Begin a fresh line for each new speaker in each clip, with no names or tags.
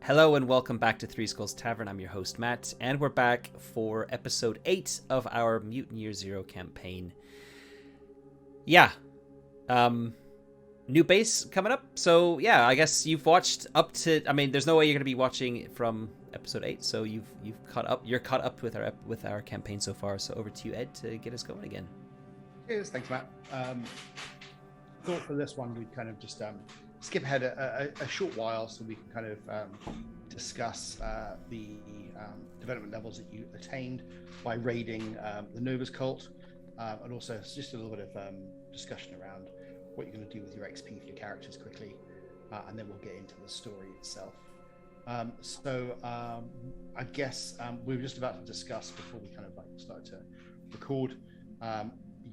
Hello and welcome back to Three Skulls Tavern. I'm your host, Matt, and we're back for episode 8 of our Mutant Year Zero campaign. Yeah. New base coming up. So, yeah, I guess you've watched up to... I mean, there's no way you're going to be watching from episode 8, so you've caught up. You're caught up with our campaign so far. So over to you, Ed, to get us going again.
Cheers. Thanks, Matt. Thought for this one we'd kind of just skip ahead a short while so we can kind of discuss the development levels that you attained by raiding the Nova's cult, and also just a little bit of discussion around what you're going to do with your XP for your characters quickly, and then we'll get into the story itself. So I guess we were just about to discuss before we kind of like start to record,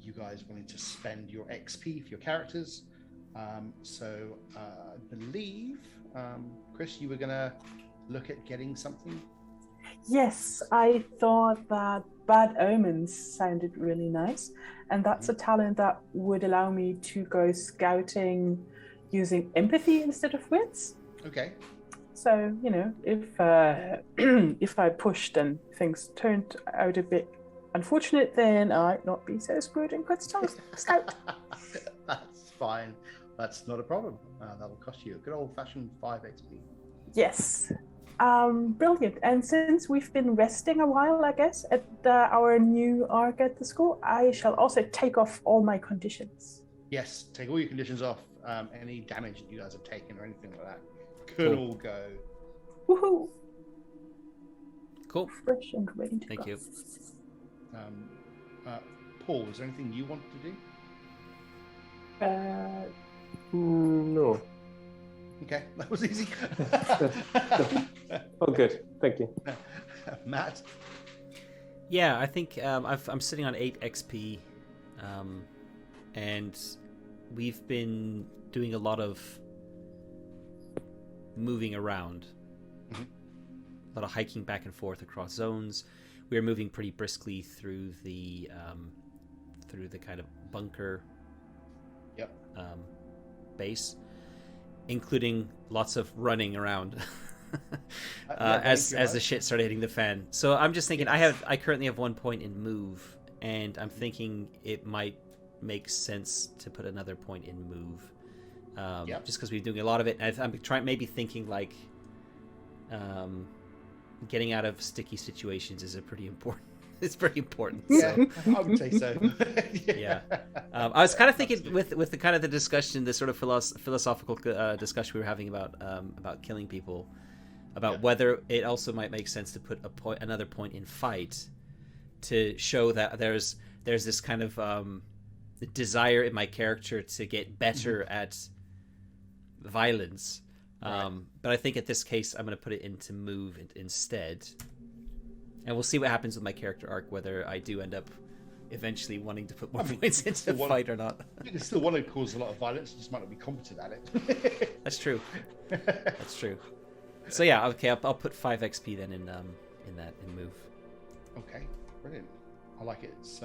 you guys wanting to spend your XP for your characters. So I believe, Chris, you were going to look at getting something?
Yes, I thought that Bad Omens sounded really nice, and that's a talent that would allow me to go scouting using empathy instead of wits.
Okay.
So, you know, if I pushed and things turned out a bit unfortunate, then I'd not be so screwed and quit scout.
That's fine. That's not a problem. That will cost you a good old-fashioned 5 XP.
Yes. Brilliant. And since we've been resting a while, I guess, at our new arc at the school, I shall also take off all my conditions.
Yes, take all your conditions off. Any damage that you guys have taken or anything like that could all go.
Woohoo!
Cool.
Fresh and ready to
Thank
go.
you.
Paul, is there anything you wanted to do?
No.
Okay, that was easy.
Oh, good. Thank you.
Matt?
Yeah, I think I'm sitting on 8 XP, and we've been doing a lot of moving around, a lot of hiking back and forth across zones. We are moving pretty briskly through the kind of bunker base, including lots of running around as the shit started hitting the fan. So I'm just thinking, I currently have 1 point in move, and I'm thinking it might make sense to put another point in move, just because we're doing a lot of it. And I'm thinking like getting out of sticky situations is pretty important. It's pretty important.
Yeah,
so.
I would say so.
Yeah. I was kind of thinking with the kind of the discussion, the sort of philosophical discussion we were having about killing people, about whether it also might make sense to put another point in fight, to show that there's this kind of desire in my character to get better at violence. But I think at this case I'm going to put it into move instead. And we'll see what happens with my character arc, whether I do end up eventually wanting to put more points into fight or not.
I think I still want to cause a lot of violence, just might not be competent at it.
That's true. That's true. So yeah, okay, I'll put 5 XP then in move.
Okay, brilliant. I like it. It's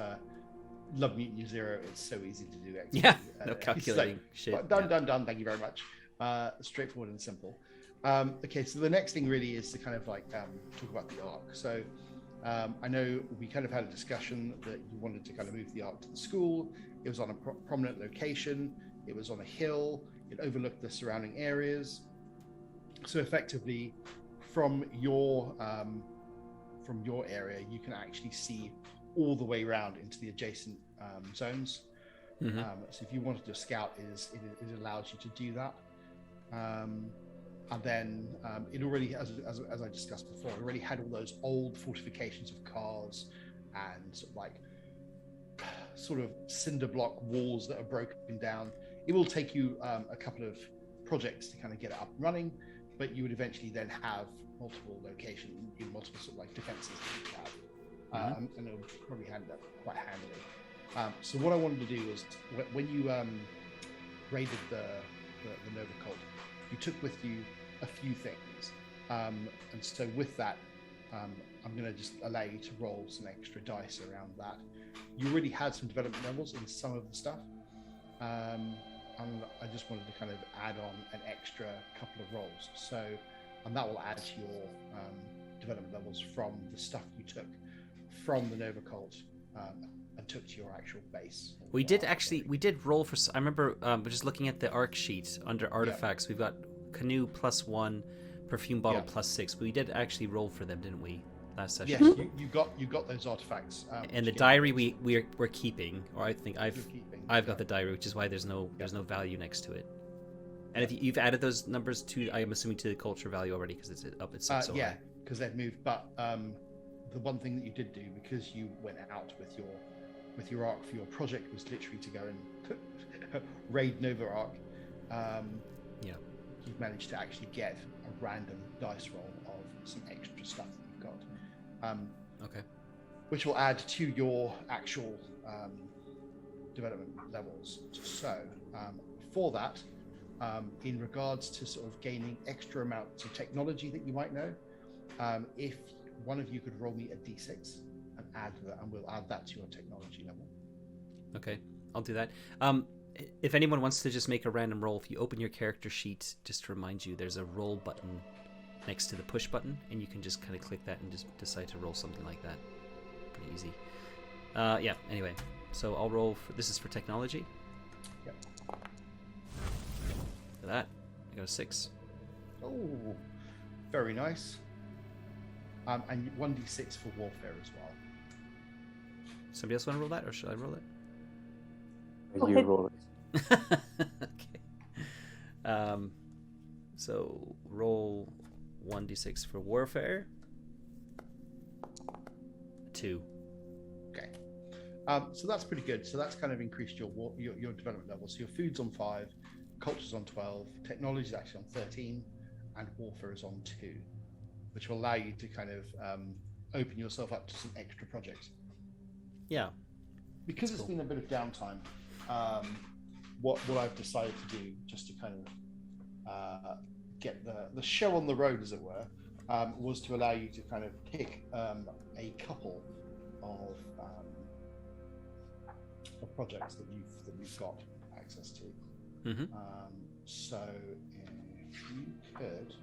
love Mutant Year Zero. It's so easy to do XP.
Yeah, no calculating shit.
Done. Thank you very much. Straightforward and simple. Okay, so the next thing really is to kind of like talk about the arc. So I know we kind of had a discussion that you wanted to kind of move the arc to the school. It was on a prominent location. It was on a hill. It overlooked the surrounding areas. So effectively, from your area, you can actually see all the way around into the adjacent zones. So if you wanted to scout, it allows you to do that. And then it already, as I discussed before, it already had all those old fortifications of cars and sort of cinder block walls that are broken down. It will take you a couple of projects to kind of get it up and running, but you would eventually then have multiple locations, multiple sort of like defenses that you have, and it will probably hand up quite handily. So what I wanted to do was when you raided the Nova cult, you took with you a few things, and so with that, I'm going to just allow you to roll some extra dice around that. You already had some development levels in some of the stuff, and I just wanted to kind of add on an extra couple of rolls. So and that will add to your development levels from the stuff you took from the Nova Cult and took to your actual base.
We did roll for. I remember just looking at the arc sheet under artifacts. We've got canoe +1, perfume bottle +6. We did actually roll for them, didn't we? Last session.
Yes, you got those artifacts.
And the diary we're keeping, or I think I've got the diary, which is why there's no value next to it. And if you've added those numbers to, I'm assuming, to the culture value already, because it's up so high.
Because they've moved. But the one thing that you did do, because you went out with your arc for your project, was literally to go and raid Nova Arc. You've managed to actually get a random dice roll of some extra stuff that you've got.
Okay.
Which will add to your actual development levels. So for that, in regards to sort of gaining extra amounts of technology that you might know, if one of you could roll me a d6 and add that, and we'll add that to your technology level.
Okay, I'll do that. If anyone wants to just make a random roll, if you open your character sheet, just to remind you, there's a roll button next to the push button, and you can just kind of click that and just decide to roll something like that. Pretty easy. Anyway, so I'll roll for, this is for technology.
Yep.
For that, I got a 6.
Oh, very nice. And 1d6 for warfare as well.
Somebody else want to roll that, or should I roll it?
You roll it.
Okay. So roll 1d6 for warfare. 2.
Okay. So that's pretty good. So that's kind of increased your development level. So your food's on 5, culture's on 12, technology's actually on 13, and warfare is on 2, which will allow you to kind of open yourself up to some extra projects.
Yeah.
Because it's been a bit of downtime, what I've decided to do, just to kind of get the show on the road, as it were, was to allow you to kind of pick a couple of projects that you've got access to.
Mm-hmm.
So if you could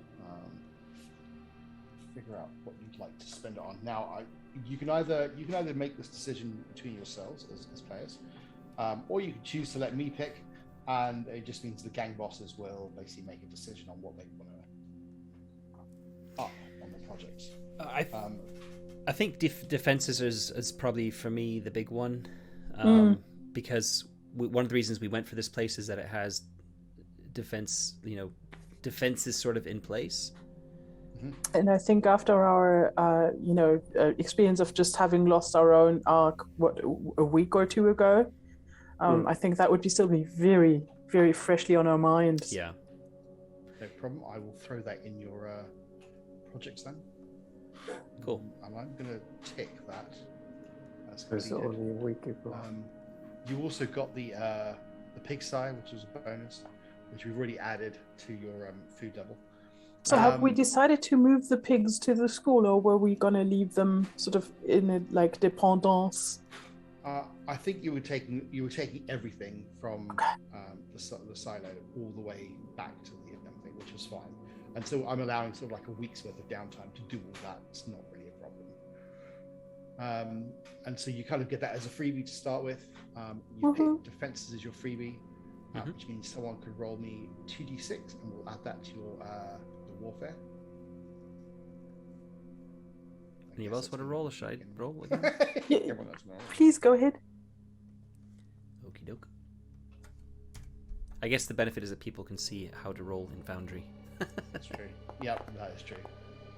figure out what you'd like to spend it on. Now, you can either make this decision between yourselves as players, or you can choose to let me pick, and it just means the gang bosses will basically make a decision on what they want to up on the projects.
I think defenses is probably for me the big one, because one of the reasons we went for this place is that it has defense. Defense is sort of in place.
And I think after our, experience of just having lost our own arc, a week or two ago, I think that would still be very, very freshly on our minds.
Yeah.
No problem. I will throw that in your projects then.
Cool.
And I'm going to tick that.
It's only a week ago.
You also got the pigsty, which is a bonus, which we've already added to your food level.
So have we decided to move the pigs to the school, or were we going to leave them sort of in a dépendance?
I think you were taking everything from the silo all the way back to the thing, which was fine. And so I'm allowing sort of like a week's worth of downtime to do all that. It's not really a problem. And so you kind of get that as a freebie to start with. You pick defenses as your freebie, which means someone could roll me 2d6, and we'll add that to your warfare.
Any of us want to roll, or should I roll again?
Please go ahead.
Okie doke. I guess the benefit is that people can see how to roll in Foundry.
That's true. Yep, that is true.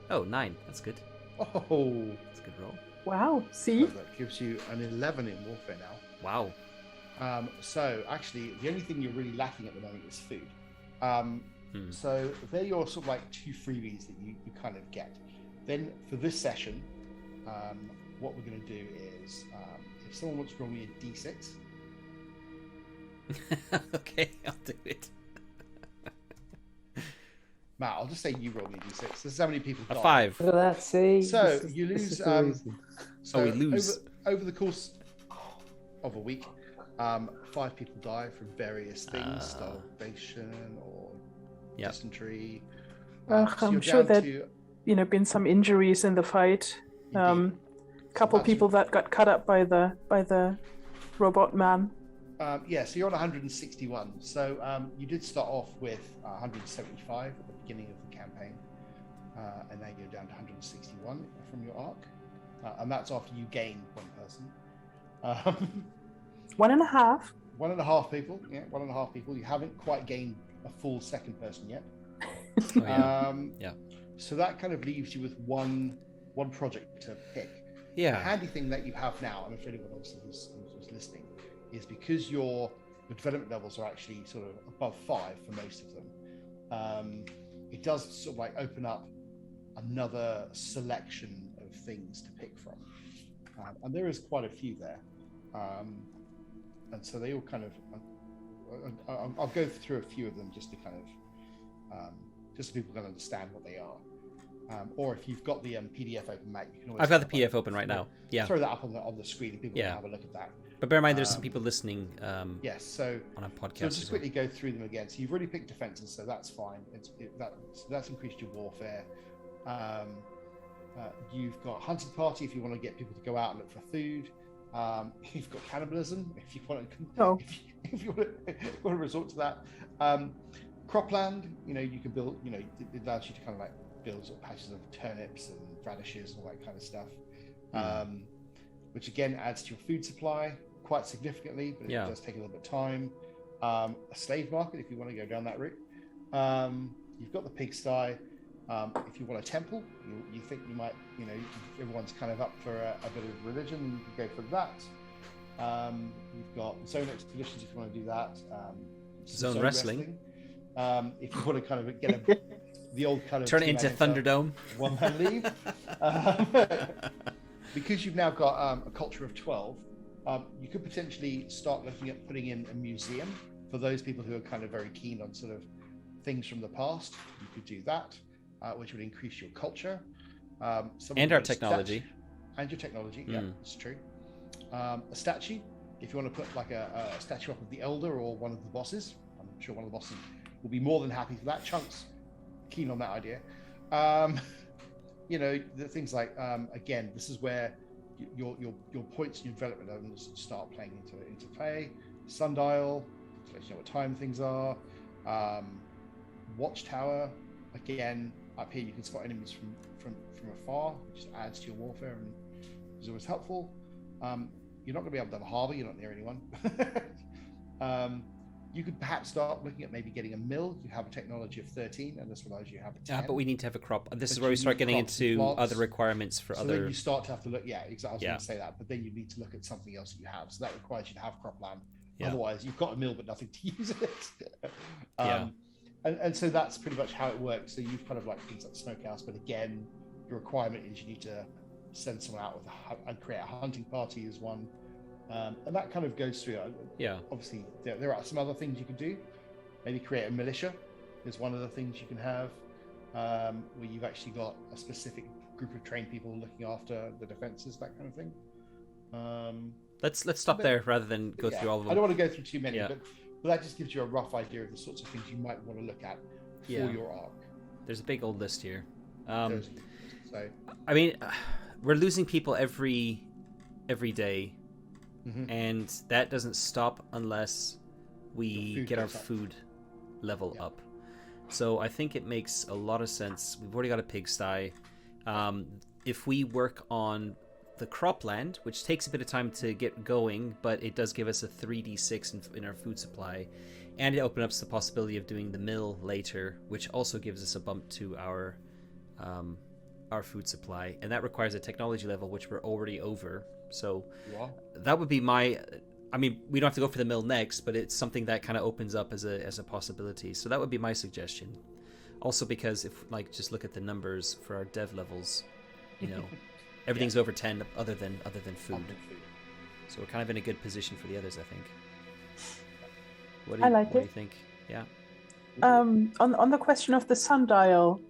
Oh, 9. That's good.
Oh,
that's a good roll.
Wow. See?
So that gives you an 11 in warfare now.
Wow.
So actually, the only thing you're really lacking at the moment is food. So they're your sort of like 2 freebies that you kind of get. Then for this session, what we're going to do is, if someone wants to roll me a d6.
Okay, I'll do it.
Matt, I'll just say you roll me a d6. This is how many people got.
A 5.
Look at that, see?
So you lose.
We lose.
Over the course of a week, 5 people die from various things, starvation or dysentery, So
I'm
you're
sure
down
that
to
been some injuries in the fight.
indeed.
Couple
that's-
people that got cut up by the robot man.
So you're on 161. So you did start off with 175 at the beginning of the campaign, and now you're down to 161 from your arc, and that's after you gain one person.
1.5.
1.5 people. Yeah, 1.5 people. You haven't quite gained a full second person yet.
Oh, yeah. Yeah.
So that kind of leaves you with one project to pick. The
Yeah.
handy thing that you have now, and for anyone else who's listening, is because your development levels are actually sort of above 5 for most of them. It does sort of like open up another selection of things to pick from, and there is quite a few there. And so they all kind of, I'll go through a few of them just to kind of, just so people can understand what they are. Or if you've got the PDF open, Matt, you can always.
I've got the PDF open right now. Yeah.
Throw that up on the screen and people can have a look at that.
But bear in mind, there's some people listening.
Yes. So
on a podcast.
So just quickly go through them again. So you've already picked defenses, so that's fine. So that's increased your warfare. You've got hunting party if you want to get people to go out and look for food. You've got cannibalism if you want to. If you want to resort to that. Cropland, you can build. It allows you to kind of like build sort of patches of turnips and radishes and all that kind of stuff. Which again adds to your food supply quite significantly, but it does take a little bit of time. A slave market if you want to go down that route. You've got the pigsty. If you want a temple, you think you might, everyone's kind of up for a bit of religion, you can go for that. You've got zone expeditions if you want to do that.
Zone wrestling.
If you want to kind of get the old kind of
turn it into Thunderdome.
One man leave. Because you've now got a culture of 12, you could potentially start looking at putting in a museum for those people who are kind of very keen on sort of things from the past. You could do that, which would increase your culture.
And our technology.
And your technology, yeah, it's true. A statue, if you want to put like a statue up of the elder or one of the bosses. I'm sure one of the bosses will be more than happy for that. Chunk's keen on that idea. The things like again, this is where your points in your development levels start playing into play. Sundial, to let you know what time things are. Watchtower, again, up here you can spot enemies from afar, which adds to your warfare and is always helpful. You're not going to be able to have a harbor, you're not near anyone. You could perhaps start looking at maybe getting a mill. You have a technology of 13, and this allows you to have a 10.
Yeah, but we need to have a crop. This is where we start getting into other requirements for other.
Then you start to have to look. Yeah, exactly. I was going to say that, but then you need to look at something else that you have. So that requires you to have cropland. Yeah. Otherwise, you've got a mill but nothing to use it. And so that's pretty much how it works. So you've kind of like things like smokehouse, but again, your requirement is you need to send someone out with and create a hunting party as one. And that kind of goes through. Obviously, there are some other things you can do. Maybe create a militia is one of the things you can have, where you've actually got a specific group of trained people looking after the defenses, that kind of thing.
Let's stop there rather than go through all of them.
I don't want to go through too many, but that just gives you a rough idea of the sorts of things you might want to look at for your arc.
There's a big old list here.
So
I mean, we're losing people every day. Mm-hmm. And that doesn't stop unless we get our food level up. So I think it makes a lot of sense. We've already got a pigsty. If we work on the cropland, which takes a bit of time to get going, but it does give us a 3d6 in our food supply, and it opens up the possibility of doing the mill later, which also gives us a bump to our food supply, and that requires a technology level which we're already over. So that would be my. I mean, we don't have to go for the mill next, but it's something that kind of opens up as a possibility. So that would be my suggestion. Also, because if just look at the numbers for our dev levels, everything's over 10 other than food. So we're kind of in a good position for the others, I think. What do you think? Yeah.
On the question of the sundial,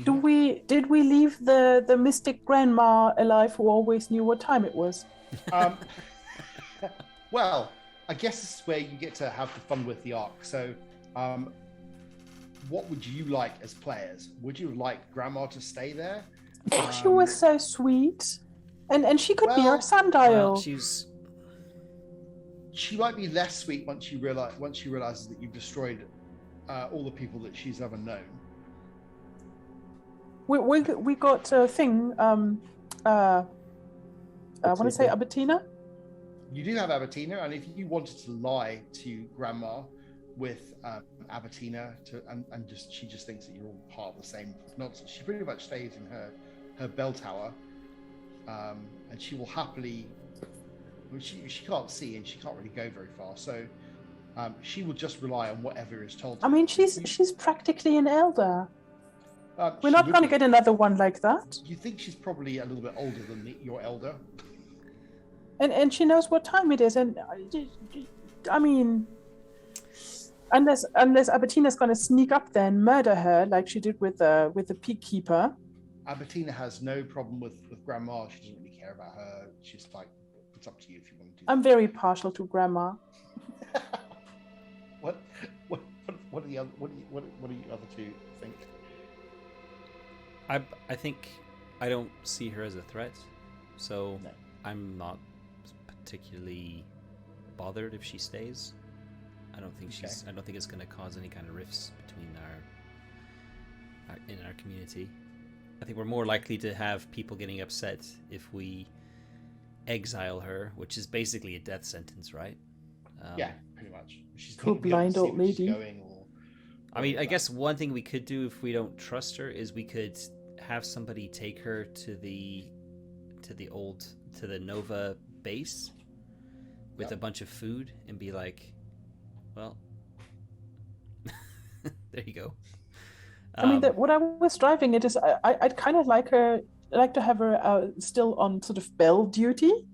did we leave the mystic grandma alive who always knew what time it was?
Well, I guess this is where you get to have the fun with the arc. So what would you like as players? Would you like Grandma to stay there?
She was so sweet, and she could be our
Well,
sundial.
She might be less sweet once she realizes that you've destroyed all the people that she's ever known.
We got a thing. I want to say Albertina.
You do have Albertina, and if you wanted to lie to Grandma with Albertina, she just thinks that you're all part of the same nonsense. She pretty much stays in her bell tower, and she will happily. She can't see and she can't really go very far, so she will just rely on whatever is told to
I mean, she's practically an elder. We're not going to get another one like that.
You think she's probably a little bit older than your elder?
And she knows what time it is, and I mean, unless Albertina's going to sneak up there and murder her like she did with the pig keeper.
Albertina has no problem with Grandma. She doesn't really care about her. She's like, it's up to you if you want to do that.
I'm very partial to Grandma.
What do the other two think?
I think I don't see her as a threat, so
No.
I'm not particularly bothered if she stays. I don't think I don't think it's going to cause any kind of rifts between in our community. I think we're more likely to have people getting upset if we exile her, which is basically a death sentence, right?
Yeah, pretty much. She's
Poor blind old lady.
I mean, I guess one thing we could do if we don't trust her is we could have somebody take her to the Nova base with a bunch of food and be like, well, there you go.
I mean, what I was driving it is I'd kind of like to have her still on sort of bell duty,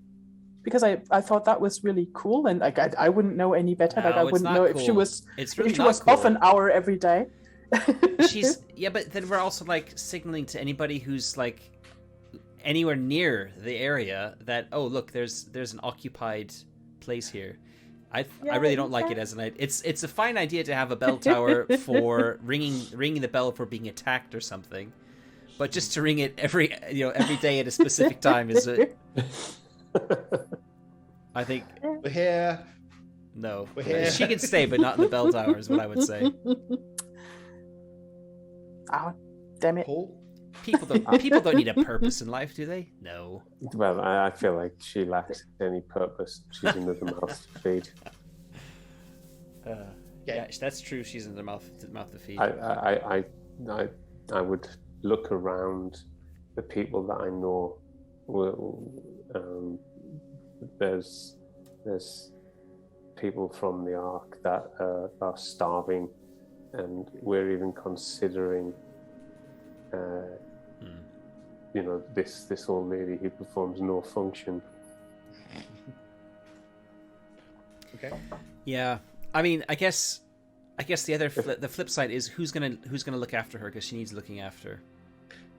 because I thought that was really cool, and like I wouldn't know any better.
No,
like I wouldn't know
cool.
if she was
Cool.
off an hour every day.
But then we're also like signaling to anybody who's like anywhere near the area that, oh look, there's an occupied place here. I really don't like it as an idea. It's a fine idea to have a bell tower for ringing the bell for being attacked or something, but just to ring it every day at a specific time is it. I think
we're here.
No,
we're here.
She can stay, but not in the bell tower is what I would say.
Oh, damn it!
Paul?
People don't need a purpose in life, do they? No.
Well, I feel like she lacks any purpose. She's another mouth to feed.
Yeah, that's true. She's in the mouth to feed.
I would look around the people that I know. There's people from the Ark that are starving, and we're even considering this old lady who performs no function.
Okay.
Yeah, I mean, I guess the flip side is who's gonna look after her, because she needs looking after.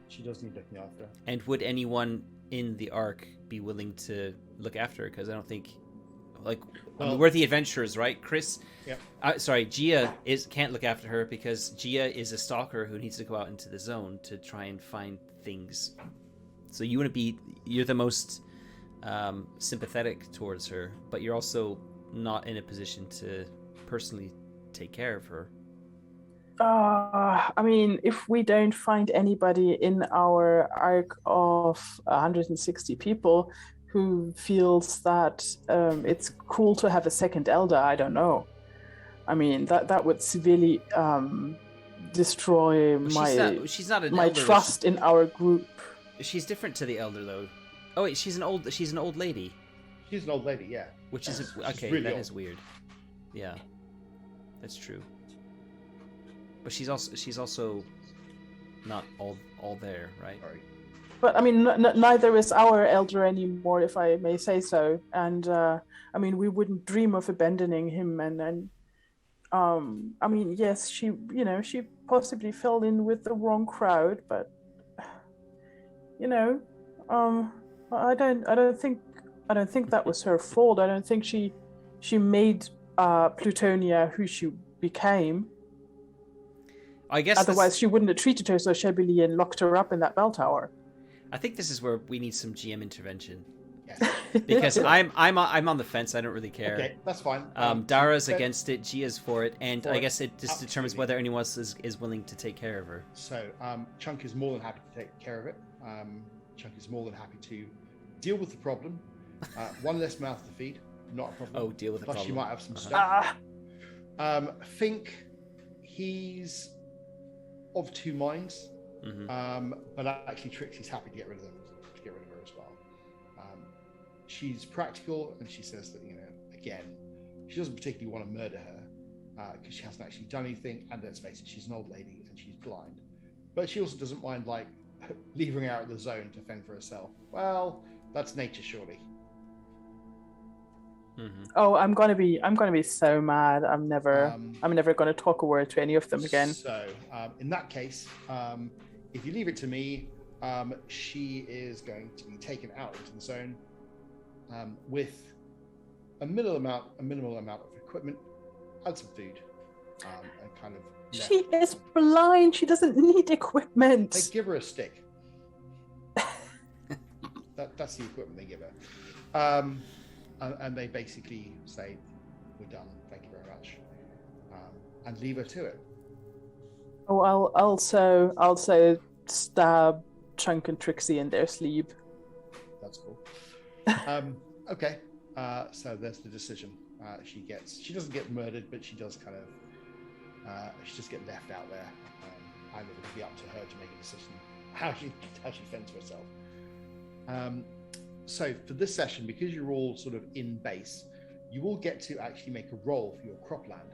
She does need looking after.
And would anyone in the Ark be willing to look after her? Because I don't think, we're the adventurers, right, Chris?
Yeah.
Gia can't look after her because Gia is a stalker who needs to go out into the zone to try and find things. So you're the most sympathetic towards her, but you're also not in a position to personally take care of her.
I mean, if we don't find anybody in our arc of 160 people who feels that it's cool to have a second elder, I don't know. I mean, that would severely destroy
she's not an
my
elder.
trust in our group.
She's different to the elder, though. Oh wait, she's an old lady.
She's an old lady, yeah.
Which is okay.
Really
that
old.
is weird. Yeah, that's true. But she's also not all there, right?
Sorry.
But I mean, neither is our elder anymore, if I may say so. And I mean, we wouldn't dream of abandoning him. And I mean, yes, she possibly fell in with the wrong crowd, but I don't think that was her fault. I don't think she made Plutonia who she became.
I guess
Otherwise, she wouldn't have treated her so shabbily and locked her up in that bell tower.
I think this is where we need some GM intervention.
Yes.
Because I'm on the fence. I don't really care.
Okay, that's fine.
Dara's
Ben-
against it. Gia's for it, and
For
I
it,
guess it just determines
absolutely.
whether anyone else is willing to take care of her.
So Chunk is more than happy to take care of it. Chunk is more than happy to deal with the problem. One less mouth to feed, not a problem.
Oh, deal with the
Plus,
problem.
she might have some
Uh-huh.
stuff. Think he's of two minds, but actually Trixie's happy to get rid of them, to get rid of her as well. She's practical, and she says that, again, she doesn't particularly want to murder her because she hasn't actually done anything, and let's face it, she's an old lady and she's blind. But she also doesn't mind leaving her out of the zone to fend for herself. Well, that's nature, surely.
Oh, I'm gonna be so mad. I'm never gonna talk a word to any of them again.
So, in that case, if you leave it to me, she is going to be taken out into the zone with a minimal amount of equipment and some food, and kind of.
She is blind. She doesn't need equipment.
They give her a stick. That's the equipment they give her. And they basically say, "We're done. Thank you very much," and leave her to it.
Oh, I'll also stab Chunk and Trixie in their sleep.
That's cool. Okay. So there's the decision. She doesn't get murdered, but she does kind of. She just get left out there. And it'll be up to her to make a decision how she fends for herself. So for this session, because you're all sort of in base, you will get to actually make a roll for your cropland.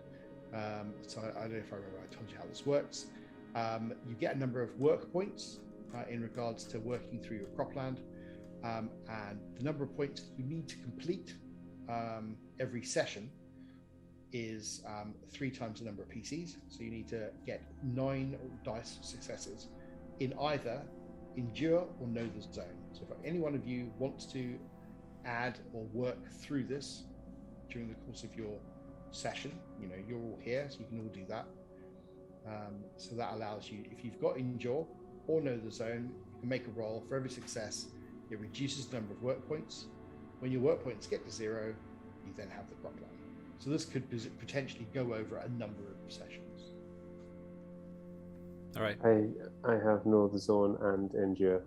So I don't know if I remember, I told you how this works. You get a number of work points in regards to working through your cropland, and the number of points you need to complete every session is 3 times the number of PCs. So you need to get 9 dice successes in either endure or know the zone. So if any one of you wants to add or work through this during the course of your session, you're all here, so you can all do that. So that allows you, if you've got endure or know the zone, you can make a roll. For every success, it reduces the number of work points. When your work points get to 0, you then have the crop plan. So this could potentially go over a number of sessions.
All right.
I have know the zone and endure.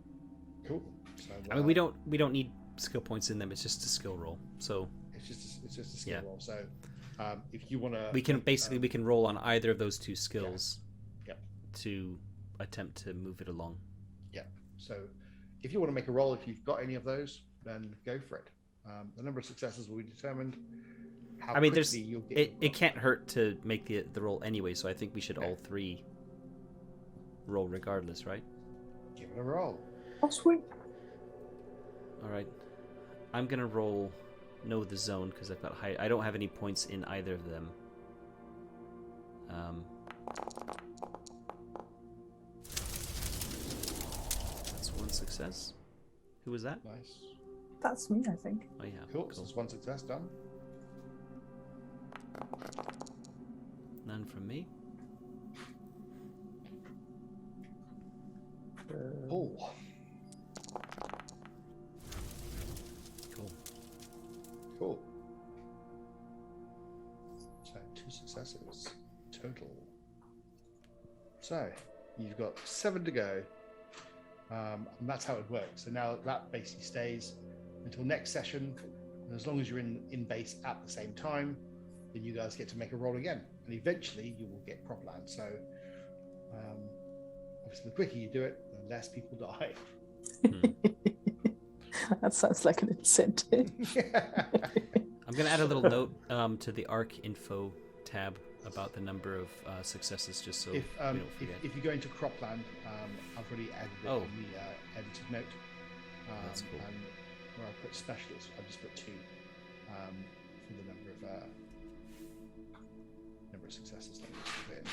Cool. So,
I mean, we don't need skill points in them. It's just a skill roll. So
it's just a skill roll. So if you want to,
we can roll on either of those 2 skills.
Yeah.
To attempt to move it along.
Yeah. So if you want to make a roll, if you've got any of those, then go for it. The number of successes will be determined.
I mean, it can't hurt to make the roll anyway. So I think we should all 3 roll regardless, right?
Give it a roll.
Oh, sweet.
All right. I'm gonna roll know the zone because I've got high. I don't have any points in either of them. That's 1 success. Who was that?
Nice.
That's me, I think.
Oh yeah.
Cool. So that's 1 success done.
None from me.
Cool. Cool. So 2 successes total. So you've got 7 to go, and that's how it works. So now that basically stays until next session, and as long as you're in base at the same time, then you guys get to make a roll again, and eventually you will get cropland. So obviously, the quicker you do it, the less people die.
That sounds like an incentive.
I'm going to add a little note to the ARC info tab about the number of successes, just so we don't forget.
If you go into cropland, I've already added it in the edited note.
That's cool.
And where I put specialists, I just put 2 for the number of successes. Let me just put it in.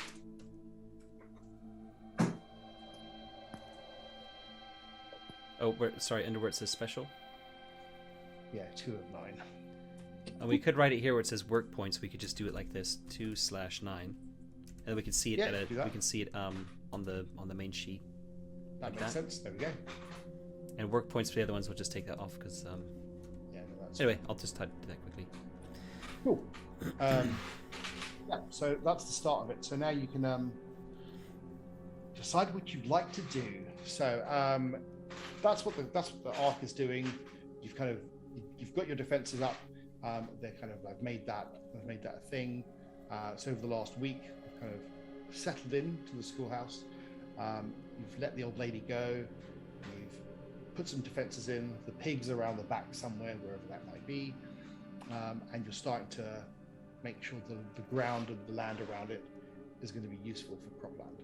Oh, under where it says special?
Yeah, 2 of 9.
And we could write it here where it says work points. We could just do it like this, 2/9. and we can see it.
Yeah, do that.
We can see it on the main sheet.
That
like
makes sense. There we go.
And work points for the other ones. We'll just take that off because.
Yeah, no, that's
Anyway, I'll just type that quickly.
cool. Yeah, so that's the start of it. So now you can decide what you'd like to do. So that's what the arc is doing. You've got your defenses up. They're kind of like made that a thing. So over the last week, we've kind of settled into the schoolhouse. You've let the old lady go. You've put some defenses in. The pigs around the back somewhere, wherever that might be, and you're starting to make sure the ground and the land around it is going to be useful for cropland.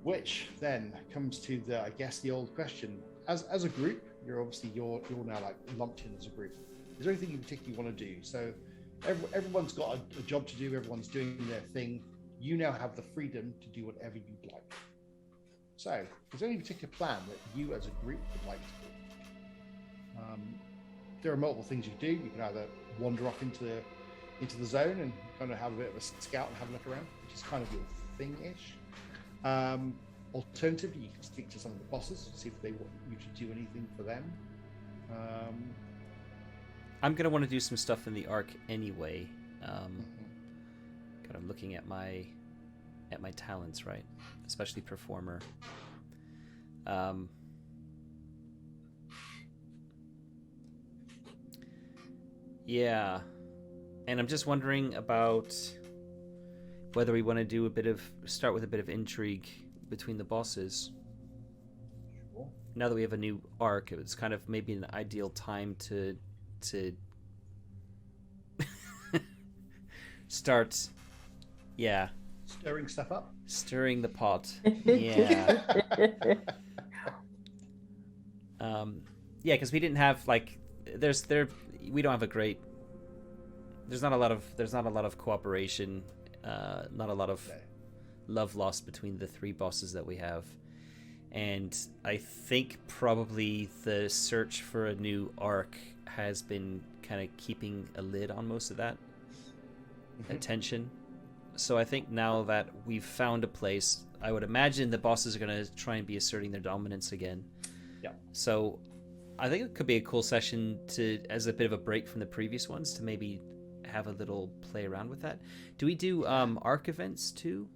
Which then comes to the old question: as a group, you're now like lumped in as a group. Is there anything you particularly want to do? So everyone's got a job to do. Everyone's doing their thing. You now have the freedom to do whatever you'd like. So, is there any particular plan that you as a group would like to do? There are multiple things you do. You can either wander off into the zone and kind of have a bit of a scout and have a look around, which is kind of your thing-ish. Alternatively, you can speak to some of the bosses, see if they want you to do anything for them.
I'm gonna want to do some stuff in the arc anyway. Kind of looking at my talents, right? Especially performer. Yeah, and I'm just wondering about whether we want to start with a bit of intrigue between the bosses.
Sure.
Now that we have a new arc, it was kind of maybe an ideal time to start. Yeah.
Stirring stuff up.
Stirring the pot. Yeah. Yeah, because we didn't have we don't have a great. There's not a lot of cooperation. Not a lot of love lost between the three bosses that we have, and I think probably the search for a new arc has been kind of keeping a lid on most of that attention. So I think now that we've found a place, I would imagine the bosses are going to try and be asserting their dominance again.
Yeah.
So I think it could be a cool session as a bit of a break from the previous ones to maybe have a little play around with that. Do we do arc events too?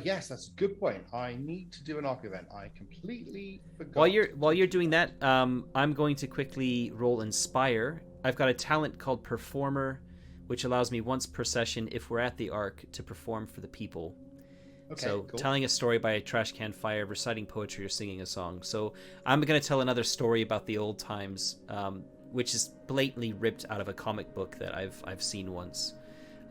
Yes, that's a good point. I need to do an arc event. I completely forgot.
While you're doing that, I'm going to quickly roll Inspire. I've got a talent called Performer, which allows me once per session, if we're at the arc, to perform for the people.
Okay,
so
cool.
Telling a story by a trash can fire, reciting poetry, or singing a song. So I'm going to tell another story about the old times, which is blatantly ripped out of a comic book that I've seen once.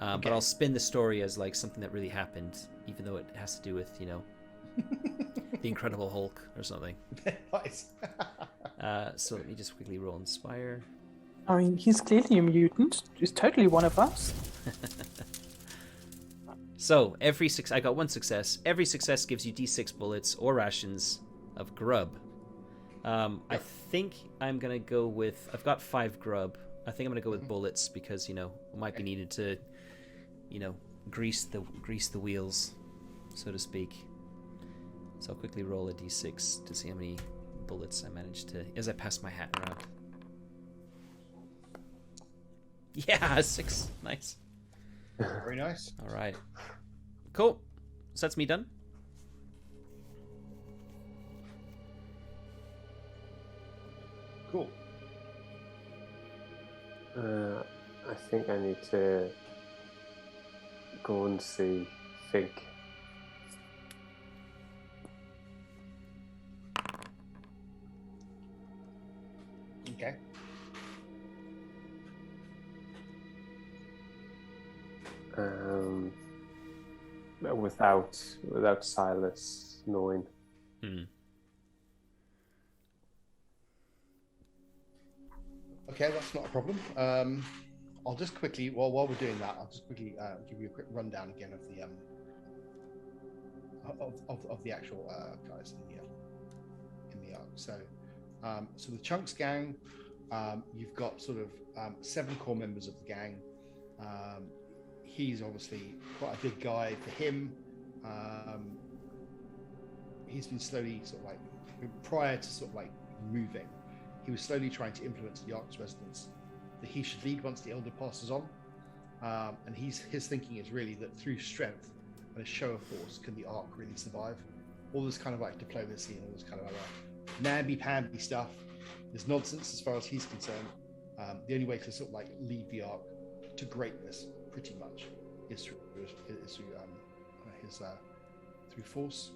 Okay.
But I'll spin the story as like something that really happened, even though it has to do with, the Incredible Hulk or something.
Nice.
So let me just quickly roll Inspire.
I mean, he's clearly a mutant. He's totally one of us.
So I got one success. Every success gives you D6 bullets or rations of grub. I think I'm gonna go with. I've got 5 grub. I think I'm gonna go with bullets because it might be needed to, grease the wheels, so to speak. So I'll quickly roll a D6 to see how many bullets I managed to as I pass my hat around. Yeah, 6. Nice.
Very nice.
All right. Cool. So that's me done.
Cool.
I think I need to go and see Fig.
Okay.
Without Silas knowing.
Okay, that's not a problem. I'll just quickly, while we're doing that, I'll just quickly give you a quick rundown again of the actual guys in the arc. So the Chunks gang, you've got sort of 7 core members of the gang. he's obviously quite a big guy. For him, he's been slowly sort of like, prior to sort of like moving, he was slowly trying to influence the Ark's residents that he should lead once the Elder passes on. And his thinking is really that through strength and a show of force can the Ark really survive. All this kind of like diplomacy and all this kind of like namby-pamby stuff is nonsense as far as he's concerned. The only way to sort of like lead the Ark to greatness, pretty much, is through force.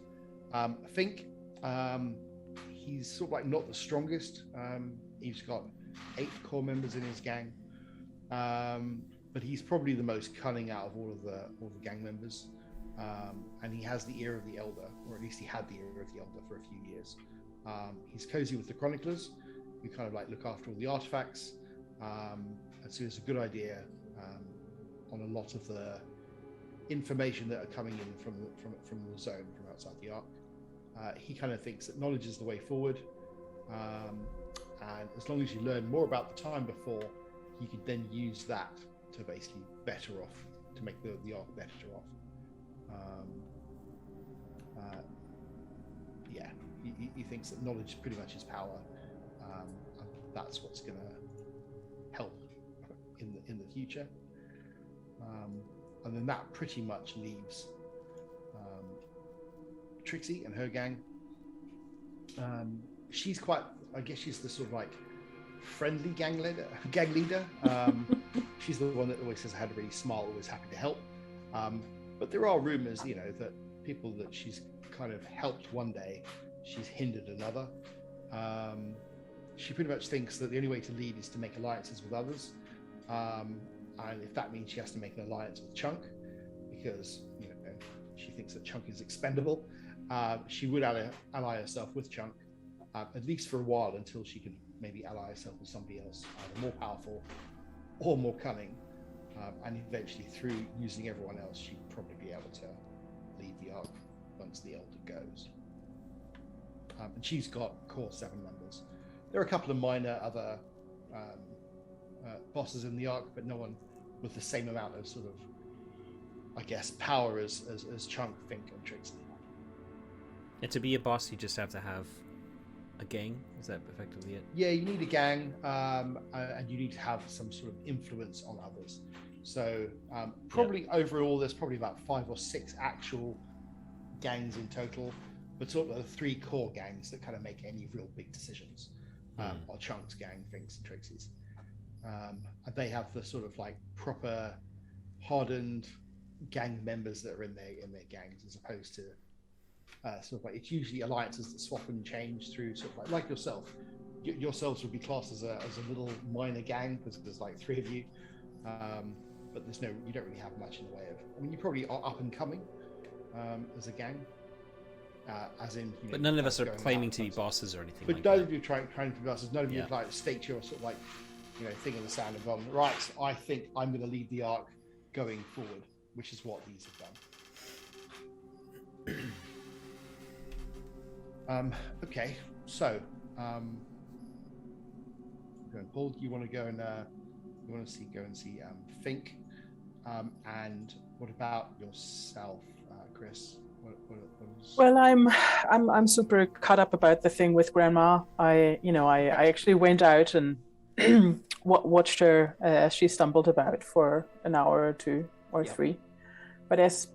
I think he's sort of like not the strongest. He's got 8 core members in his gang, but he's probably the most cunning out of all the gang members. And he has the ear of the Elder, or at least he had the ear of the Elder for a few years. He's cozy with the Chroniclers, who kind of like look after all the artifacts, and so it's a good idea on a lot of the information that are coming in from the zone, from outside the Ark. He kind of thinks that knowledge is the way forward, and as long as you learn more about the time before, you can then use that to basically better off, to make the Ark better off. He thinks that knowledge pretty much is power, and that's what's going to help in the future. And then that pretty much leaves Trixie and her gang. She's quite, I guess she's the sort of like friendly gang leader. She's the one that always says I had a really smile, always happy to help. But there are rumors, that people that she's kind of helped one day, she's hindered another. She pretty much thinks that the only way to lead is to make alliances with others. And if that means she has to make an alliance with Chunk, because she thinks that Chunk is expendable, she would ally herself with Chunk, at least for a while, until she can maybe ally herself with somebody else, either more powerful or more cunning. And eventually, through using everyone else, she'd probably be able to lead the Ark once the Elder goes. And she's got core 7 members. There are a couple of minor other bosses in the Ark, but no one with the same amount of sort of, I guess, power as Chunk, Fink, and Trixie.
And to be a boss, you just have to have a gang? Is that effectively it?
Yeah, you need a gang, and you need to have some sort of influence on others. So probably overall, there's probably about 5 or 6 actual gangs in total, but sort of the 3 core gangs that kind of make any real big decisions are Chunk's gang, Fink's, and Trixie's. And they have the sort of like proper hardened gang members that are in their gangs, as opposed to sort of like, it's usually alliances that swap and change through sort of like yourself. Yourselves would be classed as a little minor gang because there's like 3 of you, but you don't really have much in the way of. I mean, you probably are up and coming as a gang, as in.
But none of us are claiming to be bosses or anything.
But none of you trying to be bosses. None of you like state your sort of like thing in the sand and gone, right, I think I'm going to lead the Ark going forward, which is what these have done. Okay, so Paul, you want to go and go and see Fink, and what about yourself, Chris?
Well, I'm super caught up about the thing with Grandma. I actually went out and watched her as she stumbled about for an hour or 2 or 3. But as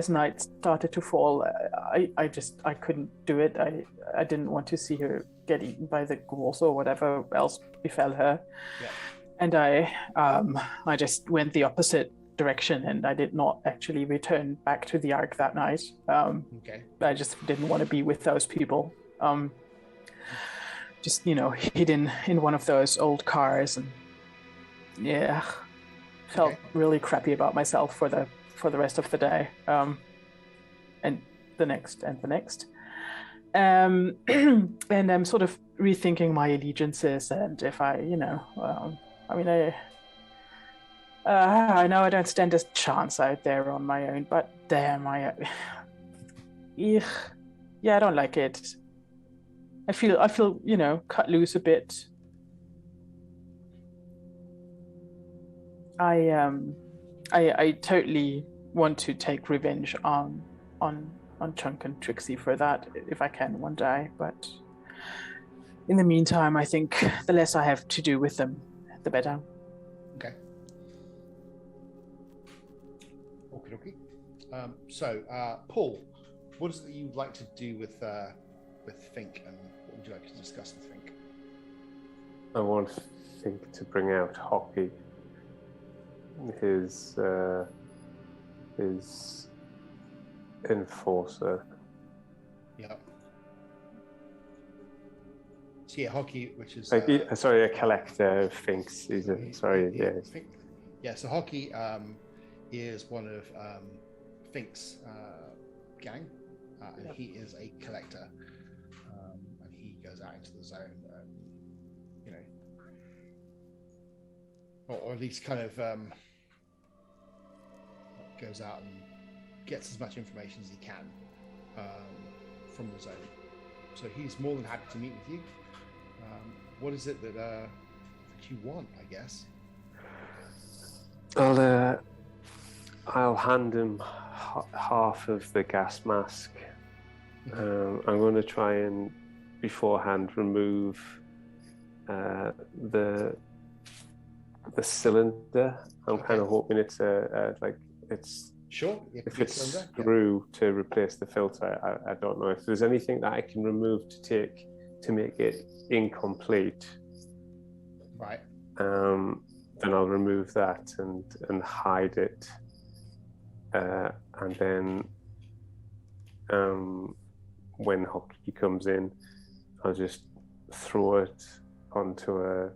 night started to fall, I couldn't do it. I didn't want to see her get eaten by the ghouls or whatever else befell her. And I just went the opposite direction, and I did not actually return back to the Ark that night. I just didn't want to be with those people. Just hidden in one of those old cars, and felt really crappy about myself for the rest of the day, and the next. And I'm sort of rethinking my allegiances, and if I know I don't stand a chance out there on my own, but damn, I don't like it. I feel cut loose a bit. I totally want to take revenge on Chunk and Trixie for that if I can one day, but in the meantime, I think the less I have to do with them, the better.
Okay. Okie dokie. So, Paul, what is it that you'd like to do with Fink, and what would you like to discuss with Fink?
I want Fink to bring out Hockey, his enforcer.
Yeah. So yeah, Hockey, which is
sorry, a collector of Finks.
Fink. Yeah, so Hockey is one of Fink's gang, and he is a collector, and he goes out into the zone, you know, or at least kind of goes out and gets as much information as he can from the zone. So he's more than happy to meet with you. What is it that you want, I guess?
I'll hand him half of the gas mask. I'm going to try and beforehand remove the cylinder. I'm kind of hoping it's it's
sure.
If it's screw to replace the filter, I don't know if there's anything that I can remove to make it incomplete.
Right.
Then I'll remove that and hide it, and then when Hockey comes in, I'll just throw it onto a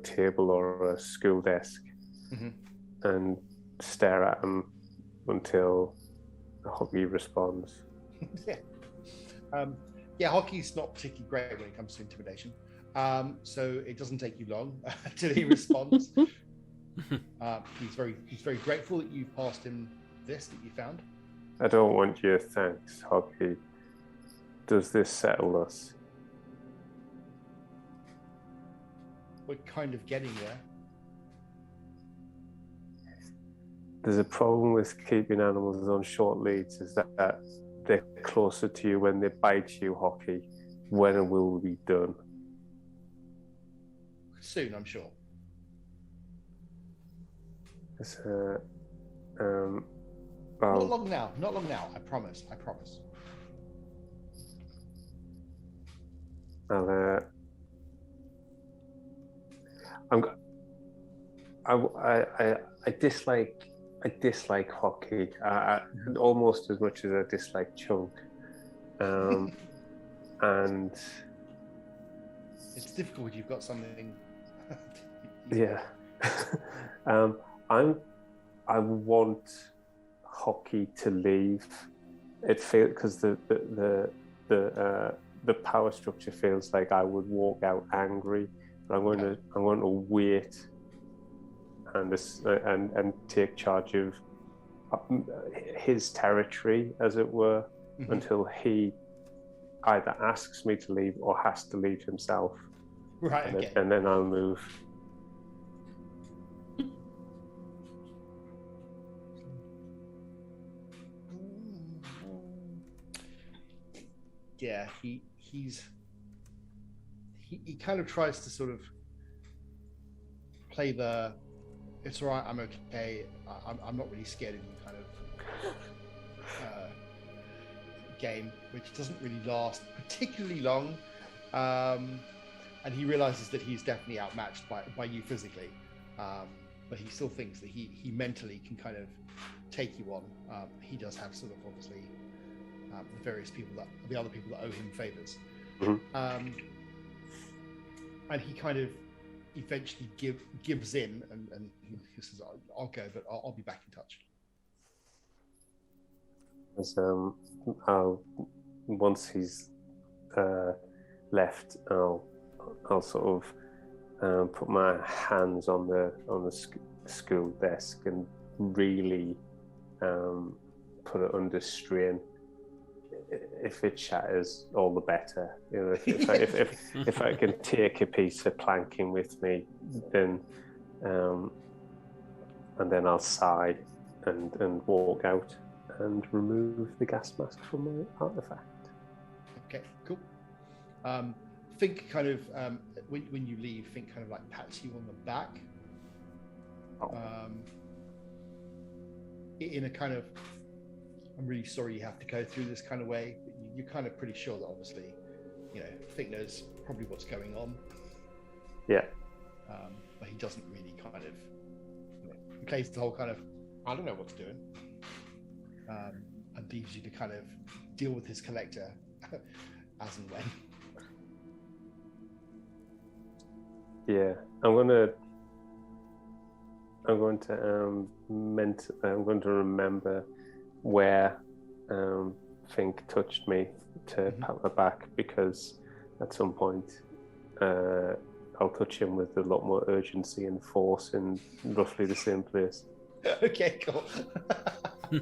table or a school desk, and stare at him until Hockey responds.
Yeah, Hockey's not particularly great when it comes to intimidation. So it doesn't take you long till he responds. He's very grateful that you've passed him this that you found.
I don't want your thanks, Hockey. Does this settle us?
We're kind of getting there.
There's a problem with keeping animals on short leads, is that they're closer to you when they bite you, Hockey. When will we be done?
Soon, I'm sure. Not long now. I promise.
I dislike Hockey almost as much as I dislike Chunk, and
it's difficult when you've got something.
Yeah. I want Hockey to leave. It feels because the power structure feels like I would walk out angry, but I'm going to wait and take charge of his territory, as it were, until he either asks me to leave or has to leave himself.
Right.
And then I'll move.
Yeah, he kind of tries to sort of play the "it's all right, I'm okay, I'm not really scared of you" kind of game, which doesn't really last particularly long. And he realizes that he's definitely outmatched by you physically, but he still thinks that he mentally can kind of take you on. He does have sort of obviously the various people the other people that owe him favors, and he kind of eventually gives in and he says, "I'll go, but I'll be back in touch."
Once he's left, I'll sort of put my hands on the school desk and really put it under strain. If it shatters, all the better. You know, if I can take a piece of planking with me, then and then I'll sigh and walk out and remove the gas mask from my artifact.
Okay, cool. Fink kind of when you leave, Fink kind of like pats you on the back. In a kind of, I'm really sorry you have to go through this kind of way, but you're kind of pretty sure that obviously, Fink knows probably what's going on.
Yeah.
But he doesn't really kind of, he plays the whole kind of, I don't know what's doing, and leaves you to kind of deal with his collector as and when.
Yeah, I'm going to remember where Fink touched me to pat my back, because at some point I'll touch him with a lot more urgency and force in roughly the same place.
Okay, cool. No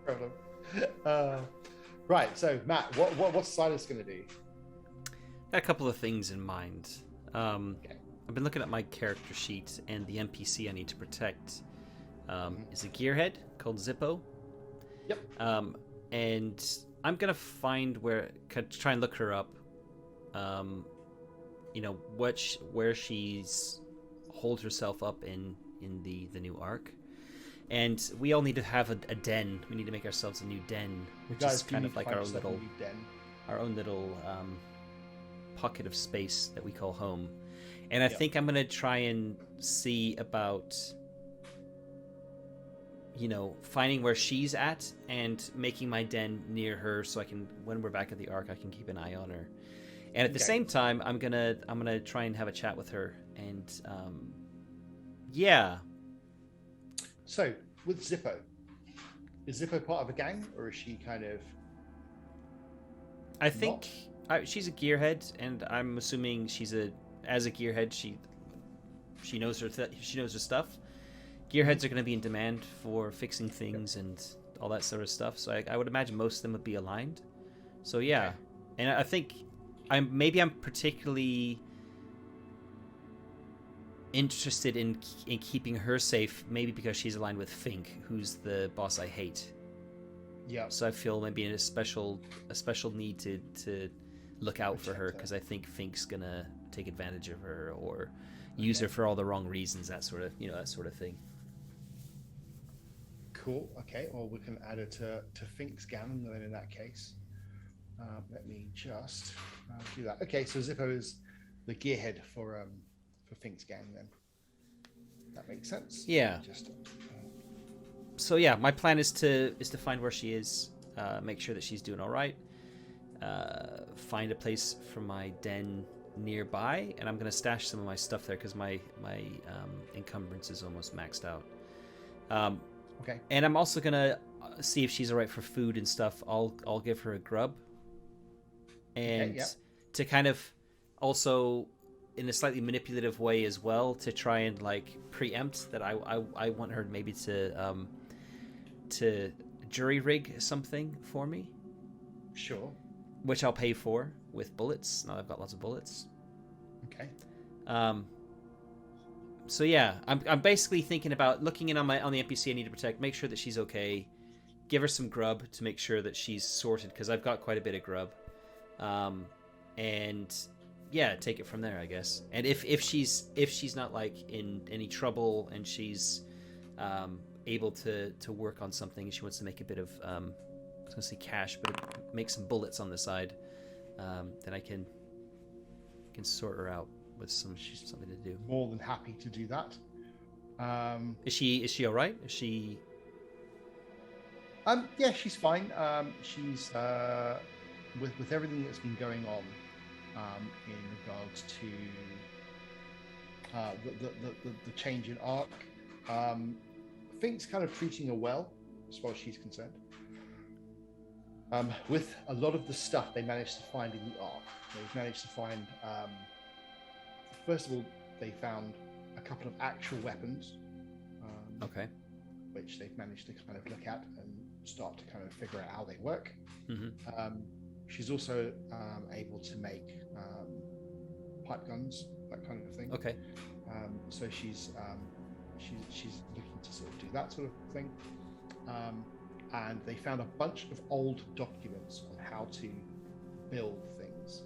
problem. Right, so Matt, what's Silas going to do?
Got a couple of things in mind. I've been looking at my character sheet, and the NPC I need to protect is a gearhead called Zippo.
Yep.
And I'm gonna find try and look her up. Where she's holds herself up in the new arc. And we all need to have a den. We need to make ourselves a new den, which is kind of like our own little pocket of space that we call home. And I think I'm gonna try and see about finding where she's at and making my den near her, so I can, when we're back at the arc, I can keep an eye on her. And at the same time, I'm gonna try and have a chat with her. And
So with Zippo, is Zippo part of a gang, or is she kind of?
I think she's a gearhead, and I'm assuming as a gearhead, she knows her stuff. Gearheads are going to be in demand for fixing things and all that sort of stuff. So I would imagine most of them would be aligned. So yeah, okay. And I think I'm particularly interested in keeping her safe, maybe because she's aligned with Fink, who's the boss I hate.
Yeah.
So I feel maybe in a special need to look out for her, because I think Fink's gonna take advantage of her or use her for all the wrong reasons. That sort of thing.
Cool. Okay. Well, we can add her to Fink's gang then in that case. Let me just do that. Okay. So Zippo is the gearhead for Fink's gang then. That makes sense.
Yeah. So yeah, my plan is to find where she is, make sure that she's doing all right, find a place for my den nearby, and I'm gonna stash some of my stuff there because my encumbrance is almost maxed out.
Okay.
And I'm also gonna see if she's all right for food and stuff. I'll give her a grub, and to kind of also, in a slightly manipulative way as well, to try and like preempt that I want her maybe to jury rig something for me.
Sure.
Which I'll pay for with bullets. Now I've got lots of bullets.
Okay.
So yeah, I'm basically thinking about looking in on the NPC I need to protect, make sure that she's okay, give her some grub to make sure that she's sorted, because I've got quite a bit of grub, and yeah, take it from there, I guess. And if she's not like in any trouble and she's able to work on something, and she wants to make a bit of I was gonna say cash, but make some bullets on the side, then I can sort her out with something to do.
More than happy to do that.
Is she all right? Is she?
Yeah, she's fine. She's with everything that's been going on in regards to the change in arc. Fink's kind of treating her well as far as she's concerned. With a lot of the stuff they managed to find in the arc, they've managed to find. First of all, they found a couple of actual weapons.
Okay.
Which they've managed to kind of look at and start to kind of figure out how they work.
Mm-hmm.
She's also able to make pipe guns, that kind of thing.
Okay.
So she's looking to sort of do that sort of thing. And they found a bunch of old documents on how to build things,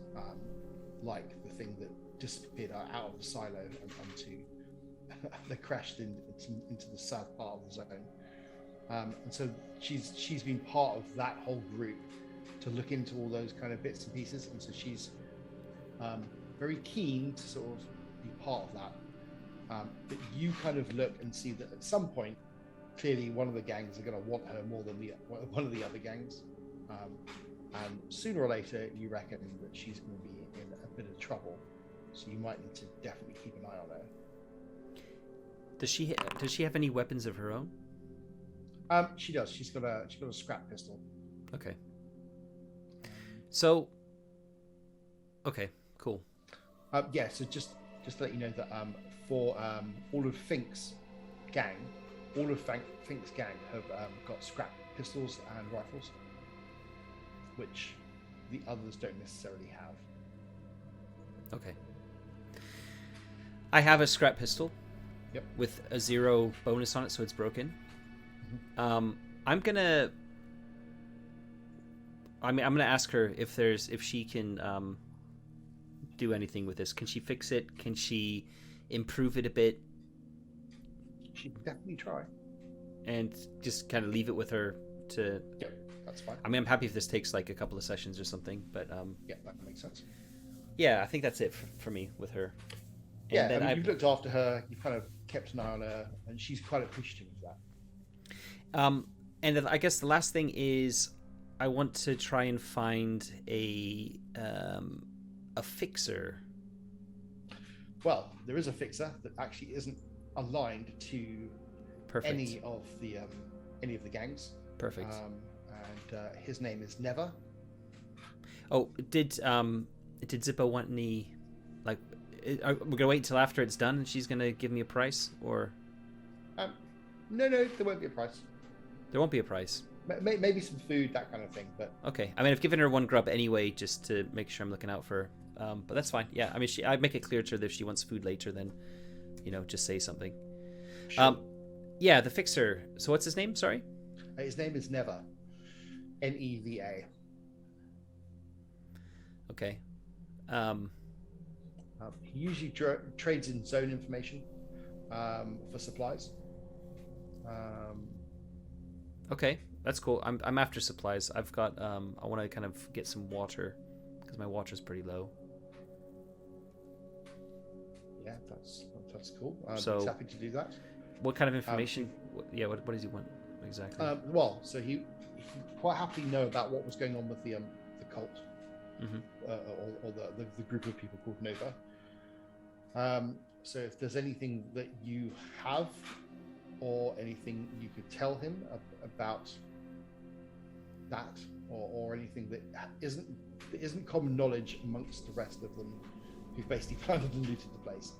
like the thing that disappeared out of the silo and onto they crashed into the south part of the zone. And so she's been part of that whole group to look into all those kind of bits and pieces, and so she's very keen to sort of be part of that. But you kind of look and see that at some point, clearly one of the gangs are going to want her more than one of the other gangs, and sooner or later you reckon that she's going to be in a bit of trouble, so you might need to definitely keep an eye on her.
Does she have any weapons of her own?
She does. She's got a scrap pistol.
Okay. So. Okay. Cool.
Yeah. So just to let you know that for all of Fink's gang, Fink's gang have got scrap pistols and rifles, which the others don't necessarily have.
Okay. I have a scrap pistol.
Yep.
With a 0 bonus on it, so it's broken.
Mm-hmm.
I'm gonna ask her if she can do anything with this. Can she fix it? Can she improve it a bit?
She can definitely try.
And just kind of leave it with her to.
Yeah, that's fine.
I mean, I'm happy if this takes like a couple of sessions or something, but
yeah, that makes sense.
Yeah, I think that's it for me with her. And
yeah,
then
you've looked after her. You've kind of kept an eye on her, and she's quite appreciative of that.
And then I guess the last thing is, I want to try and find a fixer.
Well, there is a fixer that actually isn't aligned to
Perfect.
any of the gangs.
Perfect.
And his name is Never.
Oh, did Zippo want any? Like, we're gonna wait until after it's done, and she's gonna give me a price, or?
No, there won't be a price.
There won't be a price.
Maybe some food, that kind of thing, but
okay. I mean, I've given her 1 grub anyway, just to make sure I'm looking out for her. But that's fine. Yeah, I mean, I'd make it clear to her that if she wants food later, then, just say something.
Sure.
Yeah, the fixer. So what's his name? Sorry.
His name is Neva. Neva.
Okay.
He usually trades in zone information for supplies.
Okay, that's cool. I'm after supplies. I've got I want to kind of get some water because my water's pretty low.
Yeah, that's cool.
So
he's happy to do that.
What kind of information? What does he want exactly?
Well, so he quite happily know about what was going on with the cult,
mm-hmm.
or the group of people called Nova. So if there's anything that you have, or anything you could tell him about that, or anything that isn't common knowledge amongst the rest of them, who've basically plundered and looted the place.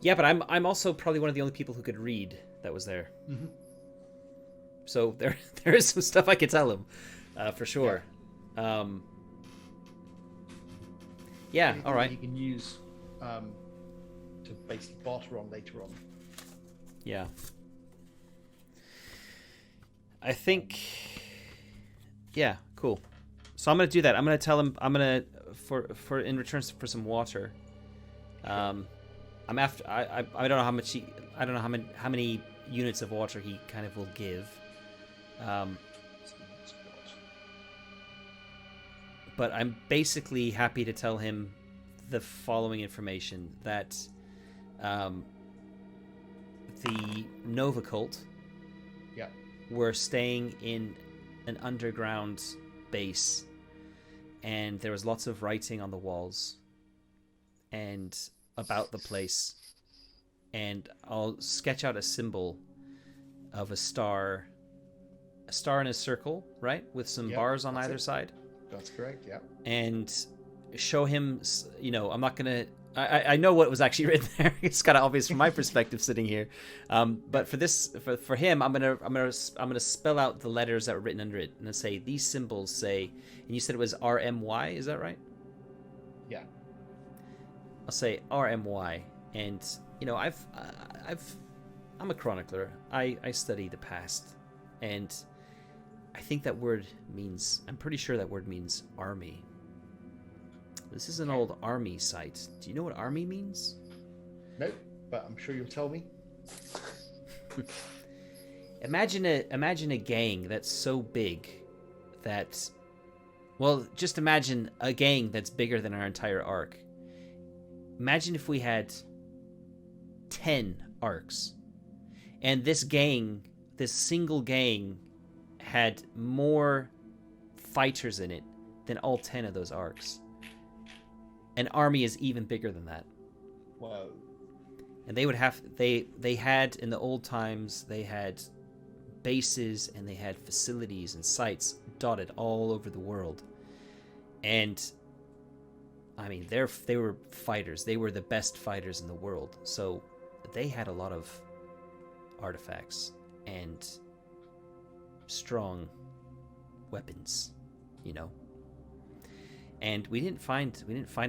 Yeah, but I'm also probably one of the only people who could read that was there.
Mm-hmm.
So there is some stuff I could tell him, for sure. Yeah.
Anything
All right.
that he can use to basically barter on later on.
Yeah. I think. Yeah. Cool. So I'm gonna do that. I'm gonna tell him. I'm gonna for in return for some water. I'm after. I don't know how much I don't know how many units of water he kind of will give. But I'm basically happy to tell him the following information: that the Nova cult were staying in an underground base, and there was lots of writing on the walls and about the place, and I'll sketch out a symbol of a star in a circle, right, with some bars on either side.
That's correct. Yeah. And
show him, I'm not gonna. I know what was actually written there. It's kind of obvious from my perspective sitting here, but for him, I'm gonna spell out the letters that were written under it, and say these symbols say. And you said it was RMY. Is that right?
Yeah.
I'll say RMY, and I've I'm a chronicler. I study the past, and I think that word means. I'm pretty sure that word means army. This is an old army site. Do you know what army means?
Nope, but I'm sure you'll tell me.
Imagine a gang that's so big that, well, just imagine a gang that's bigger than our entire arc. Imagine if we had 10 arcs, and this single gang, had more fighters in it than all 10 of those arcs. An army is even bigger than that.
Whoa.
And they had in the old times, they had bases and they had facilities and sites dotted all over the world. And I mean, they were fighters. They were the best fighters in the world. So they had a lot of artifacts and strong weapons, you know. And we didn't find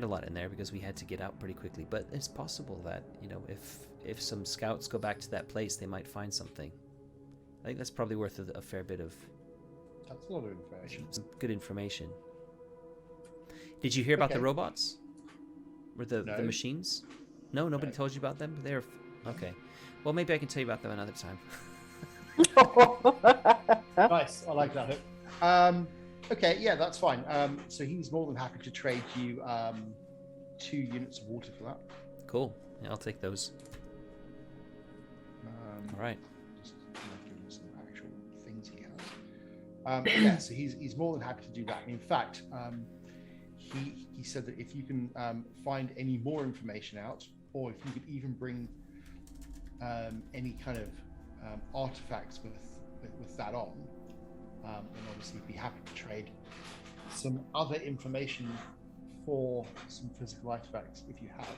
a lot in there because we had to get out pretty quickly. But it's possible that, you know, if some scouts go back to that place, they might find something. I think that's probably worth a fair bit of.
That's a lot of information.
Some good information. Did you hear about the robots? Or the machines? No, nobody told you about them. They're okay. Well, maybe I can tell you about them another time.
Nice, I like that. Okay, yeah, that's fine. So he's more than happy to trade you 2 units of water for that.
Cool. Yeah, I'll take those. All right.
Just give him some actual things he has. Yeah, so he's more than happy to do that. In fact, he said that if you can find any more information out, or if you could even bring any kind of artifacts with that on, then obviously he'd be happy to trade some other information for some physical artifacts if you have.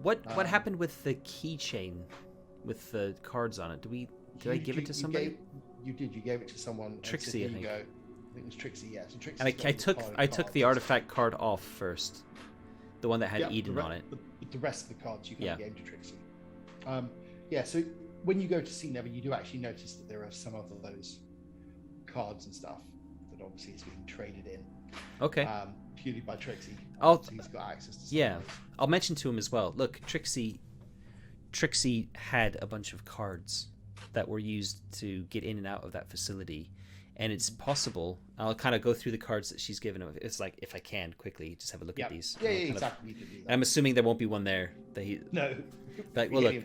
What happened with the keychain with the cards on it? Did I give it to somebody?
You did. You gave it to someone.
Trixie, I think.
I think it was Trixie. Yeah. So Trixie.
And I took the artifact card off first, the one that had Eden on it.
The rest of the cards you gave to Trixie. Yeah. So when you go to see Never, you do actually notice that there are some of those cards and stuff that obviously is being traded in.
Okay.
Purely by Trixie.
So
he's got access to some of those.
I'll mention to him as well. Look, Trixie had a bunch of cards that were used to get in and out of that facility, and it's possible. I'll kind of go through the cards that she's given him. It's like, if I can quickly just have a look at these.
Yeah, exactly.
I'm assuming there won't be one there that he.
No.
Like, well, look,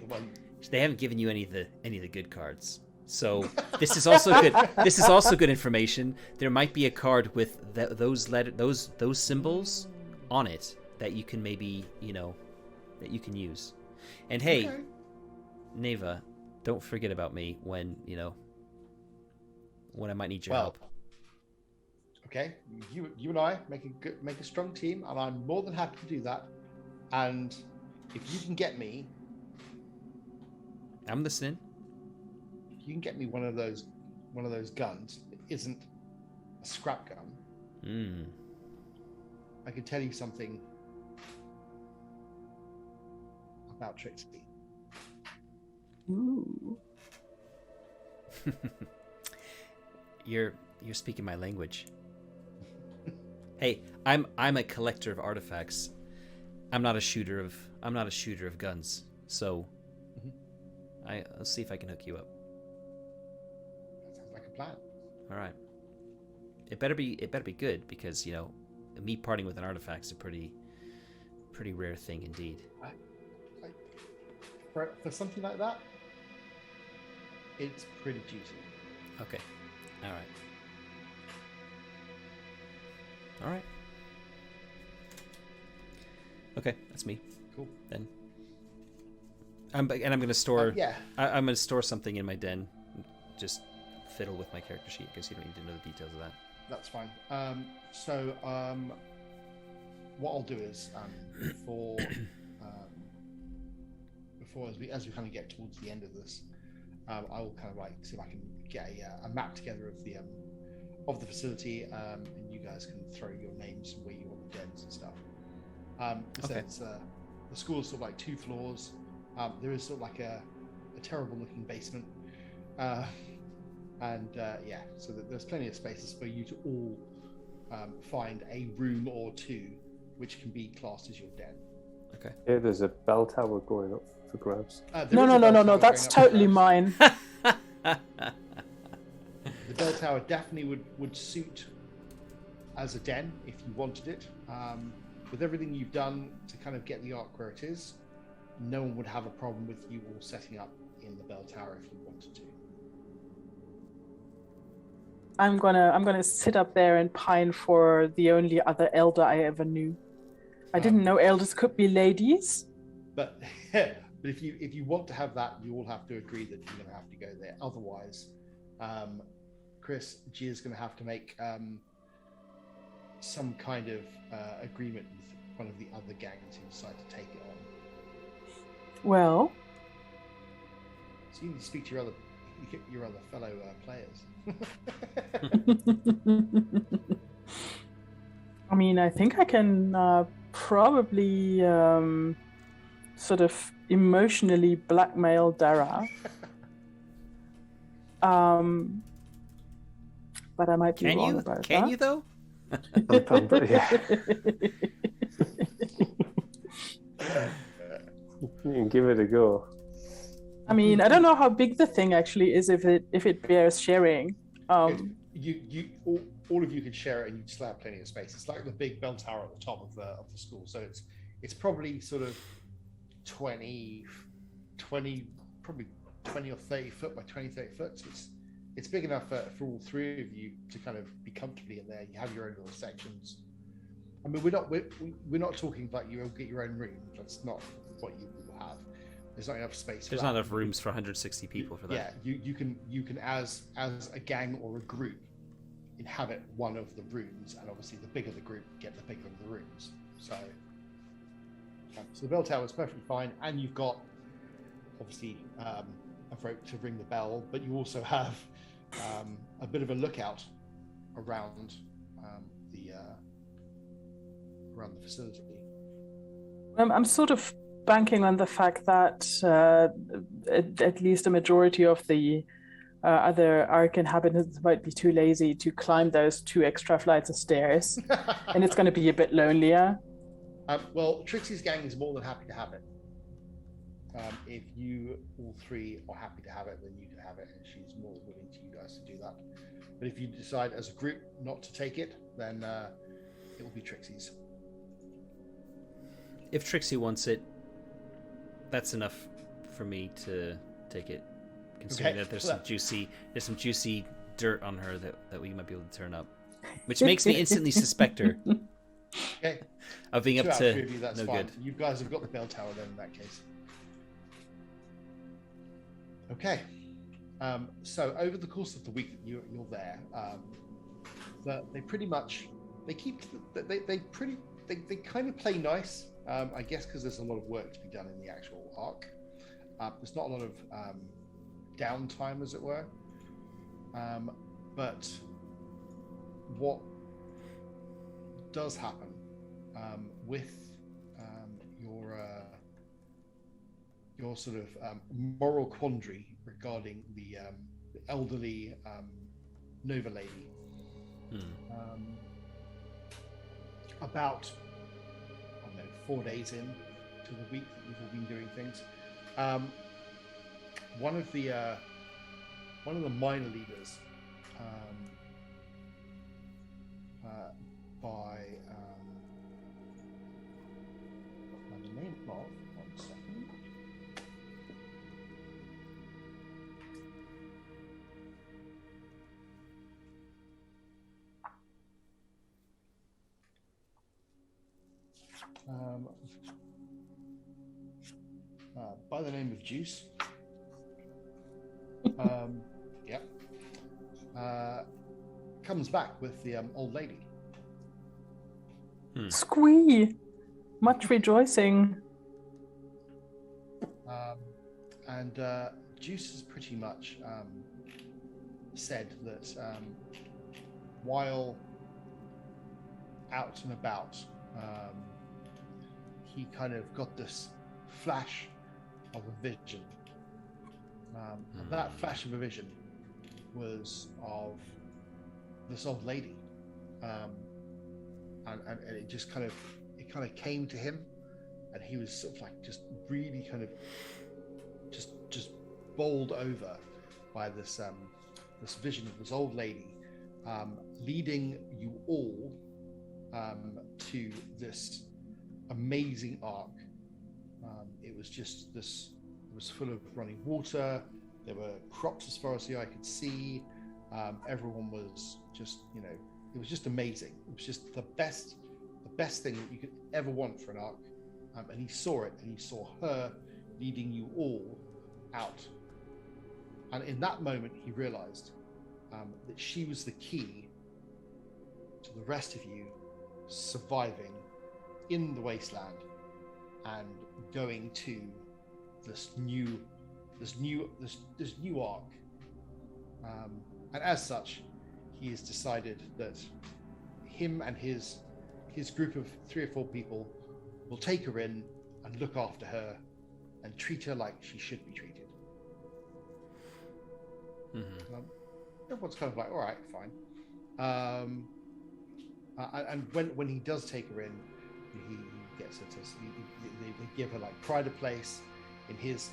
they haven't given you any of the good cards. So this is also good. This is also good information. There might be a card with those symbols on it that you can maybe, you know, that you can use. And hey, Neva, don't forget about me when I might need your help.
Okay, you and I make a strong team, and I'm more than happy to do that. And if you can get me,
I'm listening.
If you can get me one of those guns that isn't a scrap gun, I can tell you something about Trixie.
Ooh.
You're speaking my language. Hey, I'm a collector of artifacts. I'm not a shooter of guns. So I'll see if I can hook you up.
That sounds like a plan.
All right. It better be good, because me parting with an artifact is a pretty rare thing indeed.
For something like that, it's pretty juicy.
Okay. All right. Okay, that's me.
Cool.
Then. I'm going to store. I'm going to store something in my den. Just fiddle with my character sheet, because you don't need to know the details of that.
That's fine. What I'll do is before as we kind of get towards the end of this, I will kind of like see if I can get a map together of the facility, and you guys can throw your names where you want the dens and stuff. Okay. The school is sort of like 2 floors. There is sort of like a terrible looking basement. So that there's plenty of spaces for you to all find a room or two which can be classed as your den.
Okay.
Yeah, there's a bell tower going up for grabs.
No, that's totally mine.
The bell tower definitely would suit as a den if you wanted it. With everything you've done to kind of get the arc where it is, no one would have a problem with you all setting up in the bell tower if you wanted to.
I'm gonna sit up there and pine for the only other elder I ever knew. I didn't know elders could be ladies.
But if you want to have that, you all have to agree that you're going to have to go there. Otherwise, Chris, G is going to have to make some kind of agreement with one of the other gangs who decide to take it on.
Well,
so you need to speak to your other fellow players.
I mean, I think I can probably sort of emotionally blackmail Dara. But I might be wrong about that.
Can you though?
You can give it a go.
I mean, I don't know how big the thing actually is if it bears sharing.
You all of you can share it, and you still have plenty of space. It's like the big bell tower at the top of the school, so it's probably sort of 20 or 30 foot by 20-30 foot. So it's big enough for all three of you to kind of be comfortably in there. You have your own little sections. I mean, we're not talking like you'll get your own room. That's not what you will have. There's not enough space.
There's not enough rooms for 160 people for that.
Yeah, you can as a gang or a group inhabit one of the rooms, and obviously the bigger the group, get the bigger the rooms. So the bell tower is perfectly fine, and you've got obviously a rope to ring the bell, but you also have a bit of a lookout around the facility.
I'm sort of banking on the fact that at least a majority of the other Ark inhabitants might be too lazy to climb those 2 extra flights of stairs, and it's going to be a bit lonelier.
Well, Trixie's gang is more than happy to have it. If you all three are happy to have it, then you can have it, and she's more than willing to you guys to do that. But if you decide as a group not to take it, then it will be Trixie's.
If Trixie wants it, that's enough for me to take it. Considering that there's some juicy dirt on her that we might be able to turn up, which makes me instantly suspect her of being up to
that's
no
fine.
good.
You guys have got the bell tower then in that case. Okay. So over the course of the week that you're there, they pretty much they kind of play nice. I guess because there's a lot of work to be done in the actual arc. There's not a lot of downtime, as it were. But what does happen with your sort of moral quandary regarding the elderly Nova lady? About 4 days in to the week that you've all been doing things, one of the minor leaders by the name of 1 second. By the name of Juice. Comes back with the old lady.
Squee! Much rejoicing.
And Juice has pretty much said that while out and about, he kind of got this flash of a vision And that flash of a vision was of this old lady, and it just kind of came to him, and he was sort of like just really kind of just bowled over by this this vision of this old lady, leading you all to this amazing ark. It was just this. It was full of running water. There were crops as far as the eye could see. Everyone was just, it was just amazing. It was just the best thing that you could ever want for an ark. And he saw it, and he saw her leading you all out. And in that moment, he realized that she was the key to the rest of you surviving in the wasteland and going to this new arc, and as such, he has decided that him and his group of 3 or 4 people will take her in and look after her and treat her like she should be treated. Everyone's kind of like, all right, fine. And when he does take her in, he gets her to. They give her like pride of place in his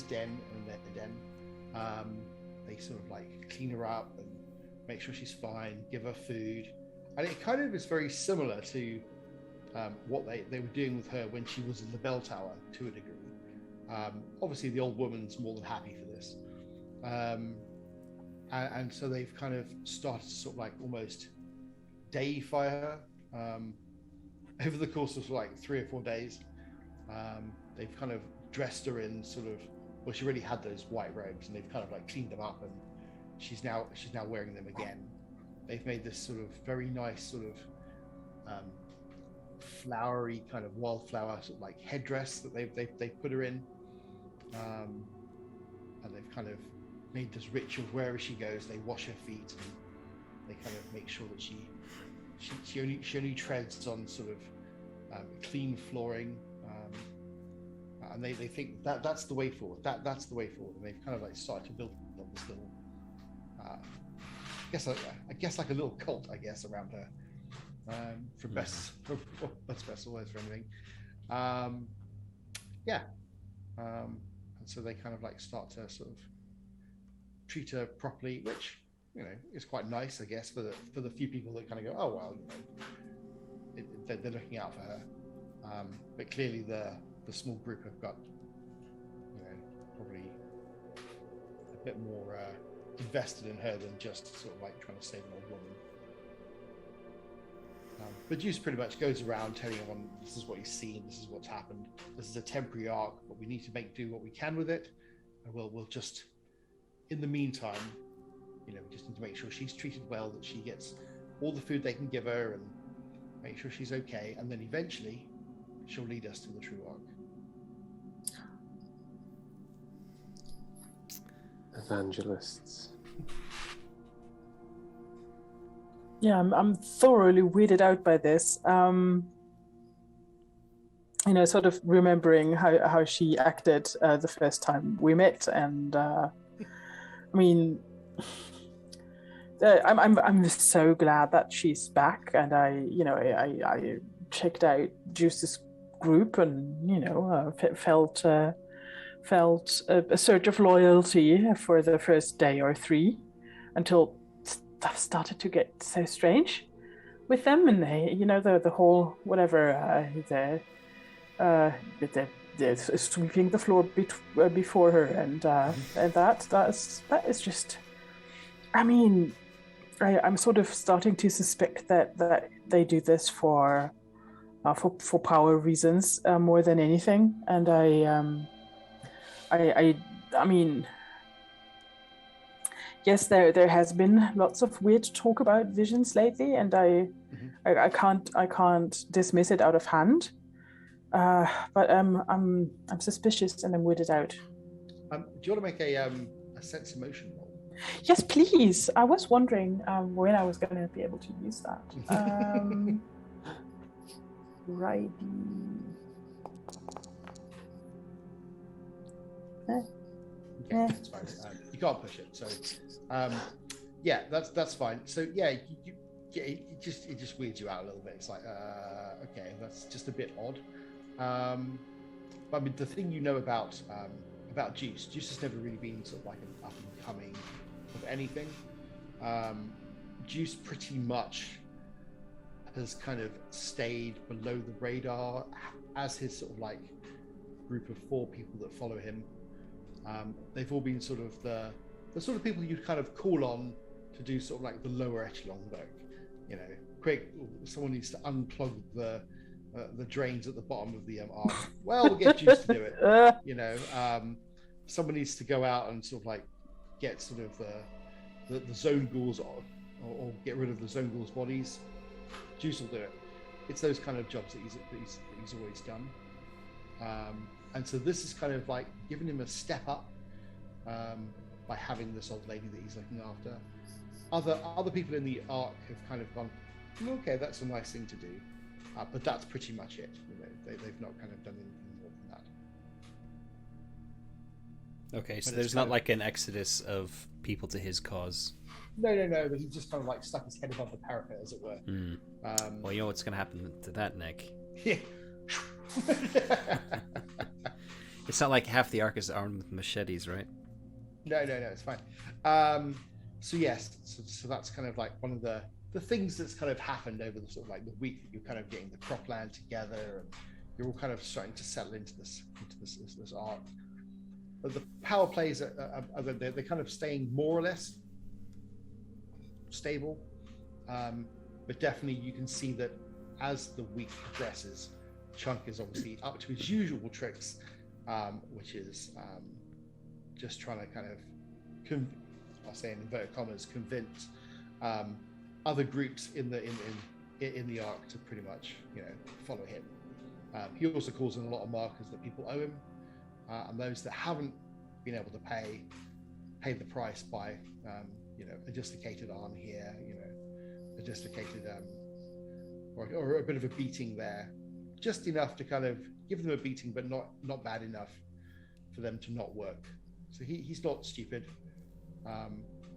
den and their den. They sort of like clean her up and make sure she's fine, give her food, and it kind of is very similar to what they were doing with her when she was in the bell tower to a degree. Obviously, the old woman's more than happy for this, and so they've kind of started to sort of like almost deify her over the course of like 3 or 4 days. They've kind of dressed her in sort of, well, she already had those white robes, and they've kind of like cleaned them up, and she's now wearing them again. They've made this sort of very nice sort of flowery kind of wildflower sort of like headdress that they've put her in, and they've kind of made this ritual wherever she goes. They wash her feet, and they kind of make sure that she only treads on sort of clean flooring. And they think that's the way forward. That's the way forward. And they've kind of like started to build this little, I guess like a little cult, I guess, around her, for best or words for anything. And so they kind of like start to sort of treat her properly, which is quite nice, I guess, for the few people that kind of go, oh well, they're looking out for her. But clearly the small group have got, probably a bit more invested in her than just sort of like trying to save an old woman. But Juice pretty much goes around telling everyone, this is what he's seen, this is what's happened, this is a temporary arc, but we need to do what we can with it, and we'll just, in the meantime, we just need to make sure she's treated well, that she gets all the food they can give her, and make sure she's okay, and then eventually she'll lead us to the true arc.
Evangelists.
Yeah, I'm thoroughly weirded out by this. Sort of remembering how she acted the first time we met, and I'm so glad that she's back, and I checked out Juice's group, and felt a surge of loyalty for the first day or 3, until stuff started to get so strange with them, and they, the whole whatever, they're sweeping the floor before her, and that is just, I'm sort of starting to suspect that they do this for power reasons more than anything, and I mean, yes, there has been lots of weird talk about visions lately, and I can't dismiss it out of hand. But I'm suspicious, and I'm weirded out.
Do you want to make a sense emotion roll?
Yes, please. I was wondering when I was going to be able to use that. Righty.
Okay,
Yeah.
that's fine. You can't push it, so yeah, that's fine. So yeah, yeah, it just weirds you out a little bit. It's like, okay, that's just a bit odd. But I mean, the thing you know about Juice has never really been sort of like an up and coming of anything. Juice pretty much has kind of stayed below the radar as his sort of like group of 4 people that follow him. They've all been sort of the sort of people you'd kind of call on to do sort of like the lower echelon work. You know, quick, someone needs to unclog the drains at the bottom of the arc. Well, we'll get Juice to do it. You know, someone needs to go out and sort of like get sort of the zone ghouls or get rid of the zone ghouls' bodies. Juice will do it. It's those kind of jobs that he's always done. And so this is kind of like giving him a step up by having this old lady that he's looking after. Other people in the arc have kind of gone, okay, that's a nice thing to do, but that's pretty much it. You know, they've not kind of done anything more than that.
Okay, so there's not like an exodus of people to his cause.
No, but he just kind of like stuck his head above the parapet, as it were.
Well, you know what's going to happen to that, Nick.
Yeah.
It's not like half the arc is armed with machetes, right?
No, it's fine. So yes, so that's kind of like one of the things that's kind of happened over the sort of like the week that you're kind of getting the cropland together, and you're all kind of starting to settle into this arc. But the power plays they're kind of staying more or less stable, but definitely you can see that as the week progresses, Chunk is obviously up to his usual tricks, which is just trying to kind of I'll say in inverted commas, convince other groups in the arc to pretty much, you know, follow him. He also calls in a lot of markers that people owe him, and those that haven't been able to pay the price by you know, a dislocated arm here, you know, a dislocated or a bit of a beating there, just enough to kind of give them a beating, but not bad enough for them to not work. So he's not stupid.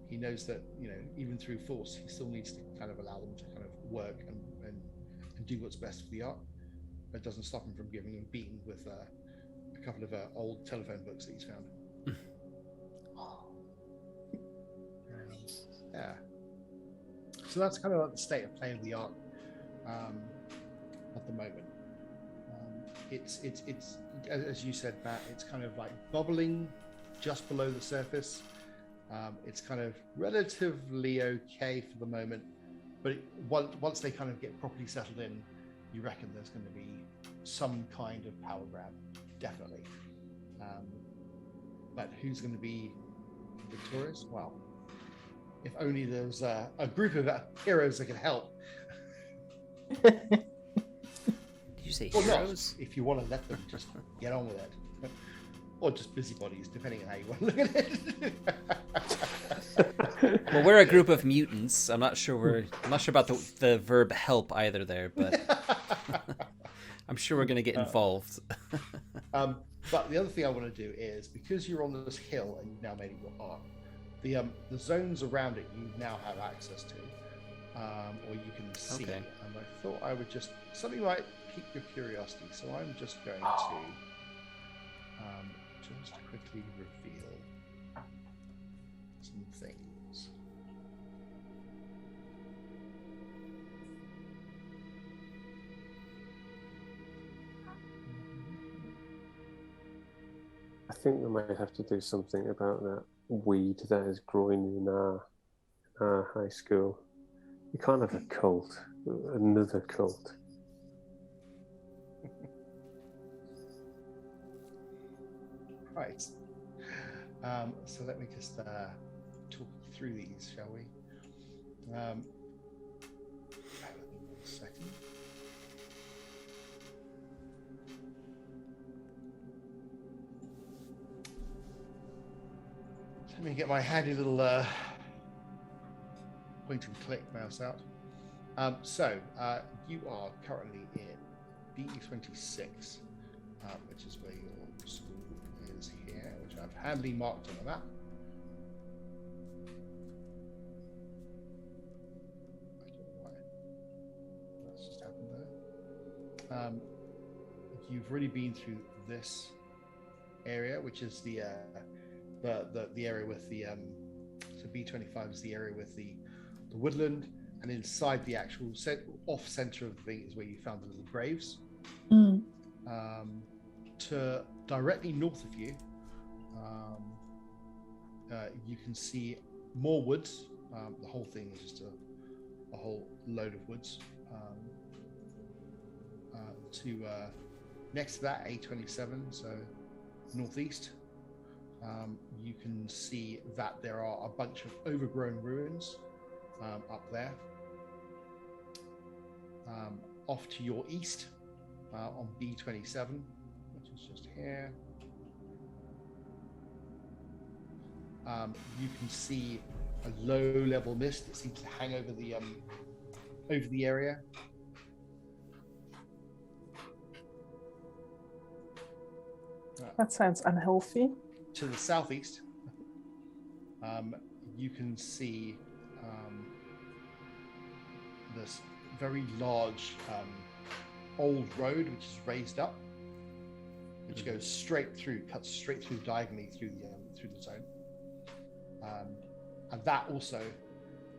He knows that, you know, even through force, he still needs to kind of allow them to kind of work and do what's best for the art. But it doesn't stop him from giving him a beating with a couple of old telephone books that he's found. Yeah. So that's kind of like the state of play of the art at the moment. It's as you said, Matt, it's kind of like bubbling just below the surface. It's kind of relatively okay for the moment, but once they kind of get properly settled in, you reckon there's going to be some kind of power grab, definitely. But who's going to be victorious? Well, if only there's a group of heroes that can help.
Did you say
Or
heroes?
not, if you want to let them just get on with it. Or just busybodies, depending on how you want to look at it.
Well, we're a group of mutants. I'm not sure about the verb help either there, but I'm sure we're going to get involved.
But the other thing I want to do is, because you're on this hill and you've now made it your arc, the zones around it you now have access to, or you can see.
Okay.
And I thought I would just, something might pique your curiosity, so I'm just going to just quickly reveal some things.
I think we might have to do something about that weed that is growing in our high school. You can't have a cult, another cult.
Right. So let me just talk through these, shall we? Bear with me 1 second. Let me get my handy little point and click mouse out. So you are currently in BE26, which is where your school is is here, which I've handily marked on the map. I don't know why that's just happened there. You've already been through this area, which is the area with the so B25 is the area with the woodland, and inside the actual off center of the thing is where you found the little graves. To directly north of you, you can see more woods. The whole thing is just a whole load of woods. Next to that, A27, so northeast, you can see that there are a bunch of overgrown ruins up there. Off to your east, on B27, which is just here, you can see a low-level mist that seems to hang over the area.
That sounds unhealthy.
To the southeast, you can see this very large old road which is raised up, which goes straight through, cuts straight through diagonally through the zone, and that also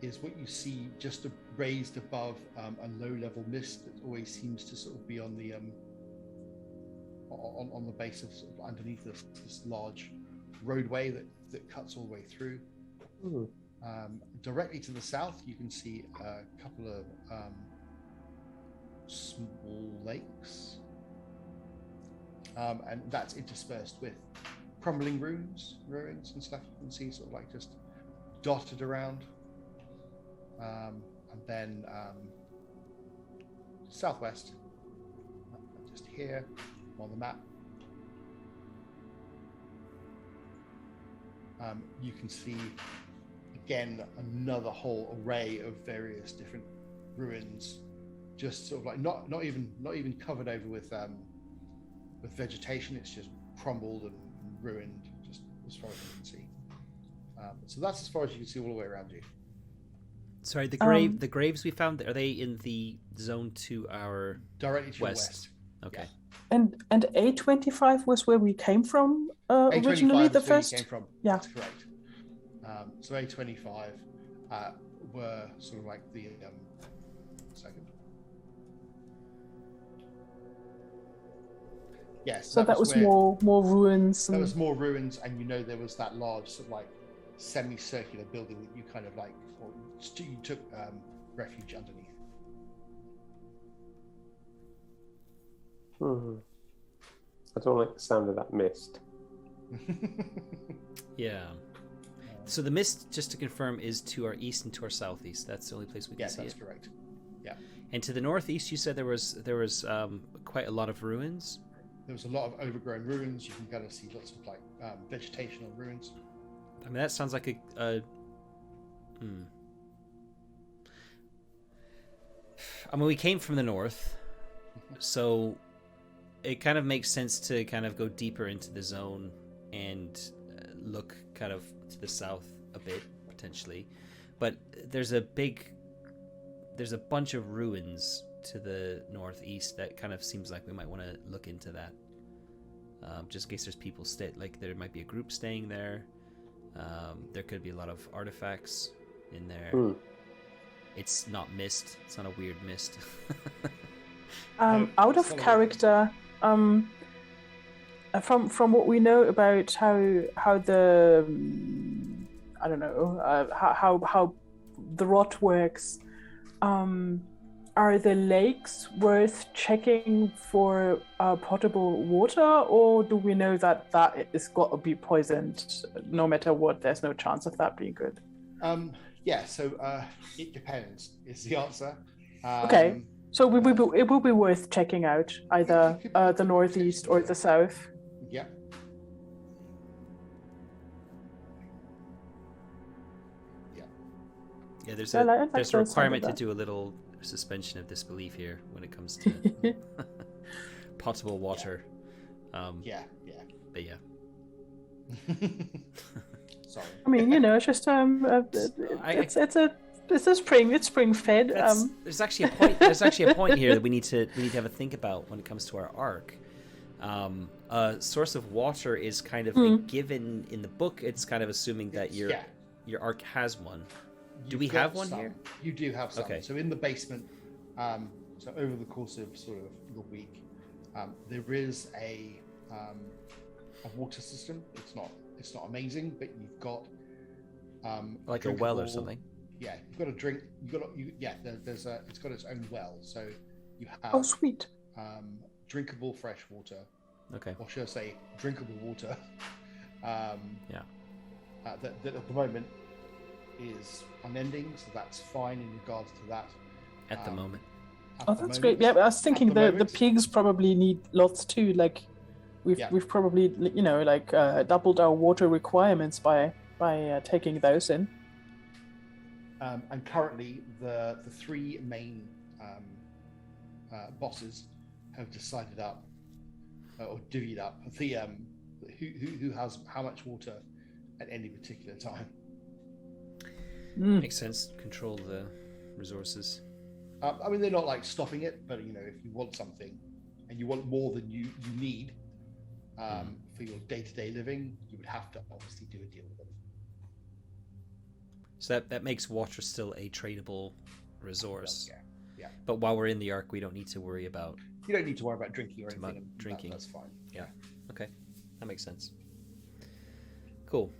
is what you see just raised above a low-level mist that always seems to sort of be on the on the base of, sort of underneath this large roadway that cuts all the way through. Directly to the south, you can see a couple of small lakes, and that's interspersed with crumbling ruins and stuff. You can see sort of like just dotted around, and then southwest, just here on the map, you can see again another whole array of various different ruins, just sort of like not even covered over with vegetation. It's just crumbled and ruined, just as far as you can see. So that's as far as you can see all the way around you.
Sorry, the graves we found, are they in the zone to our
directly to
west?
Your west.
Okay.
Yeah.
And A25 was where we came from originally. The first.
You came from.
Yeah,
that's correct. So A25 were sort of like the second. Yes.
So that was more ruins.
There was more ruins, and there was that large sort of like semicircular building that you kind of like, or you took refuge underneath.
I don't like the sound of that mist.
Yeah. So the mist, just to confirm, is to our east and to our southeast. That's the only place we can see it.
Yes, that's correct. Yeah.
And to the northeast, you said there was quite a lot of ruins.
There was a lot of overgrown ruins. You can kind of see lots of like vegetation on ruins.
I mean, that sounds like I mean, we came from the north, so it kind of makes sense to kind of go deeper into the zone and look kind of to the south a bit, potentially. But there's a bunch of ruins to the northeast that kind of seems like we might want to look into that. Just in case there's people there might be a group staying there. There could be a lot of artifacts in there. It's not mist. It's not a weird mist.
Out of character, from what we know about how the I don't know how the rot works, are the lakes worth checking for potable water, or do we know that is got to be poisoned no matter what? There's no chance of that being good.
Yeah, so it depends is the answer.
Okay, so it will be worth checking out either the northeast or the south.
Yeah.
Yeah, there's a requirement to do a little suspension of disbelief here when it comes to potable water.
Yeah.
But yeah.
Sorry.
I mean, it's just it's spring fed.
There's actually a point. There's actually a point here that we need to have a think about when it comes to our arc. A source of water is kind of a given in the book. It's kind of assuming that your arc has one. Do we have one here?
You do have some.
Okay.
So in the basement, so over the course of sort of the week, there is a water system. It's not amazing, but you've got
like a well or something.
Yeah, you've got a drink. It's got its own well. So you have
Oh, sweet.
drinkable fresh water.
Okay.
Or should I say drinkable water?
Yeah.
That at the moment is unending, so that's fine in regards to that.
At the moment.
Oh, that's great. Yeah, I was thinking the pigs probably need lots too. Like we've probably doubled our water requirements by taking those in.
And currently, the three main bosses have decided up or divvied up the who has how much water at any particular time.
Makes sense. Control the resources.
I mean, they're not like stopping it, but if you want something and you want more than you need for your day-to-day living, you would have to obviously do a deal with them.
So that makes water still a tradable resource.
Yeah.
But while we're in the arc, we don't need to worry about.
You don't need to worry about drinking or anything.
Drinking.
That's fine.
Yeah. Okay, that makes sense. Cool.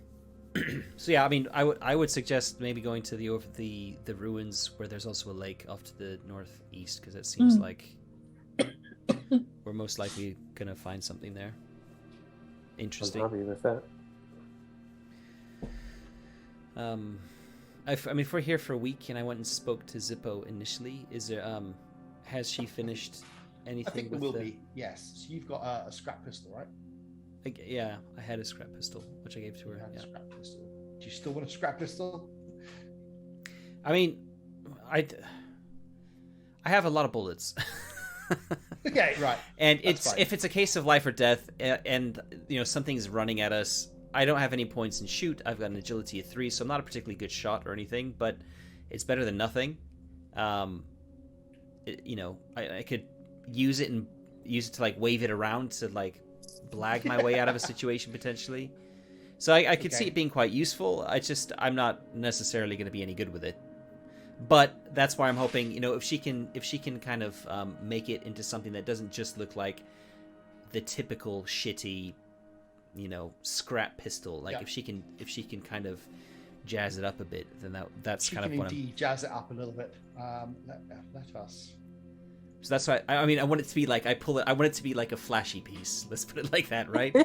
So yeah, I mean, I would suggest maybe going to the ruins where there's also a lake off to the northeast, because it seems like we're most likely gonna find something there. Interesting.
I'm happy with that.
I mean, if we're here for a week and I went and spoke to Zippo initially, is there has she finished anything?
I think
with
there will be. Yes. So you've got a scrap pistol, right?
Yeah, I had a scrap pistol, which I gave to her.
A scrap pistol. Do you still want a scrap pistol?
I mean, I have a lot of bullets.
Okay, right.
And if it's a case of life or death, and something's running at us, I don't have any points in shoot. I've got an agility of 3, so I'm not a particularly good shot or anything, but it's better than nothing. I could use it to like wave it around to like blag my way out of a situation potentially. So I could see it being quite useful. I'm not necessarily going to be any good with it. But that's why I'm hoping, if she can kind of make it into something that doesn't just look like the typical shitty, scrap pistol. Like if she can kind of jazz it up a bit, then that's kind of what I'm.
Jazz it up a little bit. Let us.
So that's why I mean I want it to be like I want it to be like a flashy piece. Let's put it like that, right?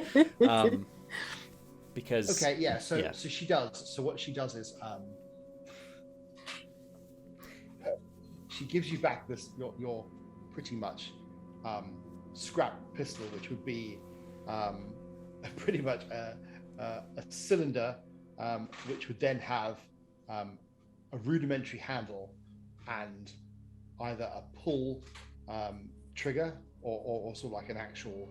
Because
so she does. So what she does is she gives you back this your pretty much scrap pistol, which would be pretty much a cylinder, which would then have a rudimentary handle and either a pull trigger or sort of like an actual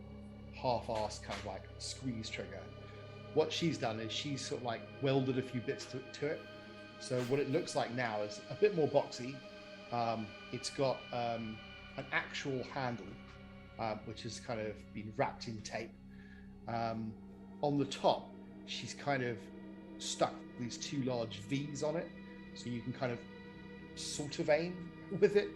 half-assed kind of like squeeze trigger. What she's done is she's sort of like welded a few bits to it. So what it looks like now is a bit more boxy. It's got an actual handle, which has kind of been wrapped in tape. On the top, she's kind of stuck these 2 large V's on it, so you can kind of sort of aim with it.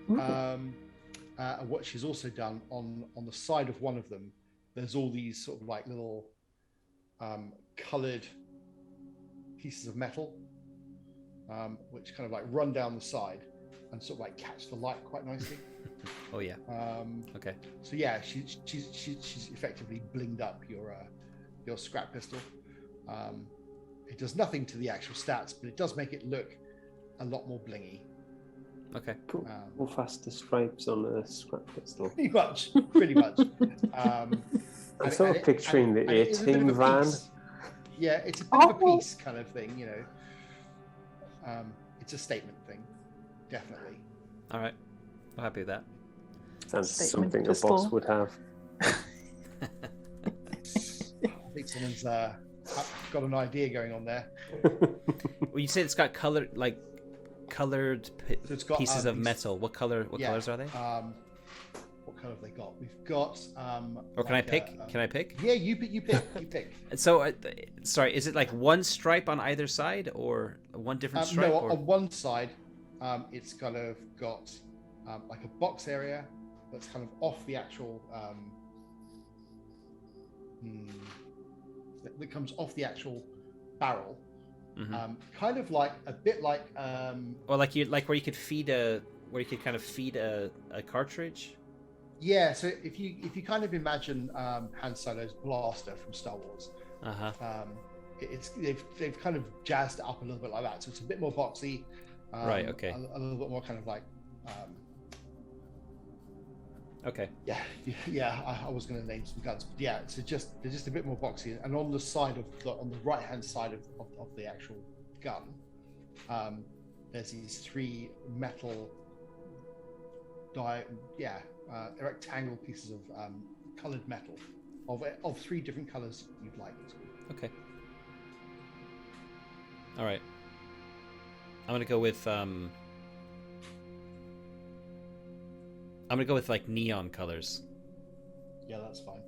And what she's also done on the side of one of them, there's all these sort of like little colored pieces of metal, which kind of like run down the side and sort of like catch the light quite nicely.
Oh yeah. Okay.
So yeah, she's effectively blinged up your scrap pistol. It does nothing to the actual stats, but it does make it look a lot more blingy.
Okay.
Cool. More faster stripes on a scrap pistol.
Pretty much.
I'm sort of picturing the A-Team van.
Yeah, it's a bit of a piece kind of thing, It's a statement thing, definitely.
All right, I'm happy with that.
Sounds
Statement
something
pistol.
a boss would have.
I think someone's I've got an idea going on there.
Well, you said it's got colored
So it's got,
pieces of
these-
metal. What colors are they?
What color have they got? We've got.
Or can I pick? Can I pick?
Yeah, you pick. You pick.
So, sorry, is it like one stripe on either side, or one different stripe?
No,
or...
on one side, it's kind of got like a box area that's kind of off the actual. That comes off the actual barrel, kind of like a bit like.
Or like where you could feed kind of feed a cartridge.
Yeah, so if you kind of imagine Han Solo's blaster from Star Wars, they've kind of jazzed it up a little bit like that, so it's a bit more boxy,
right? Okay.
A little bit more kind of like.
Okay.
Yeah. I was going to name some guns, but yeah, so they're just a bit more boxy, and on the side on the right hand side of the actual gun, there's these three metal. Rectangle pieces of colored metal of three different colors you'd like.
Okay. All right. I'm gonna go with like neon colors.
Yeah, that's fine.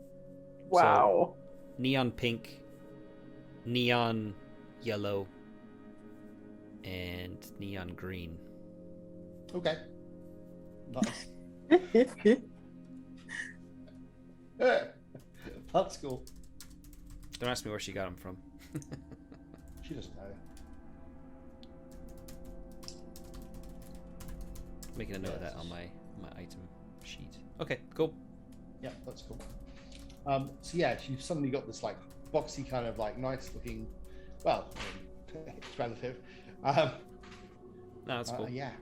Wow.
So, neon pink, neon yellow, and neon green.
Okay. Nice. That's cool.
Don't ask me where she got them from.
She doesn't know.
Making a note of that on my item sheet. Okay, cool.
Yeah, that's cool. So yeah, you've suddenly got this like boxy kind of like nice looking. Well, it's relative.
No, that's cool.
Yeah.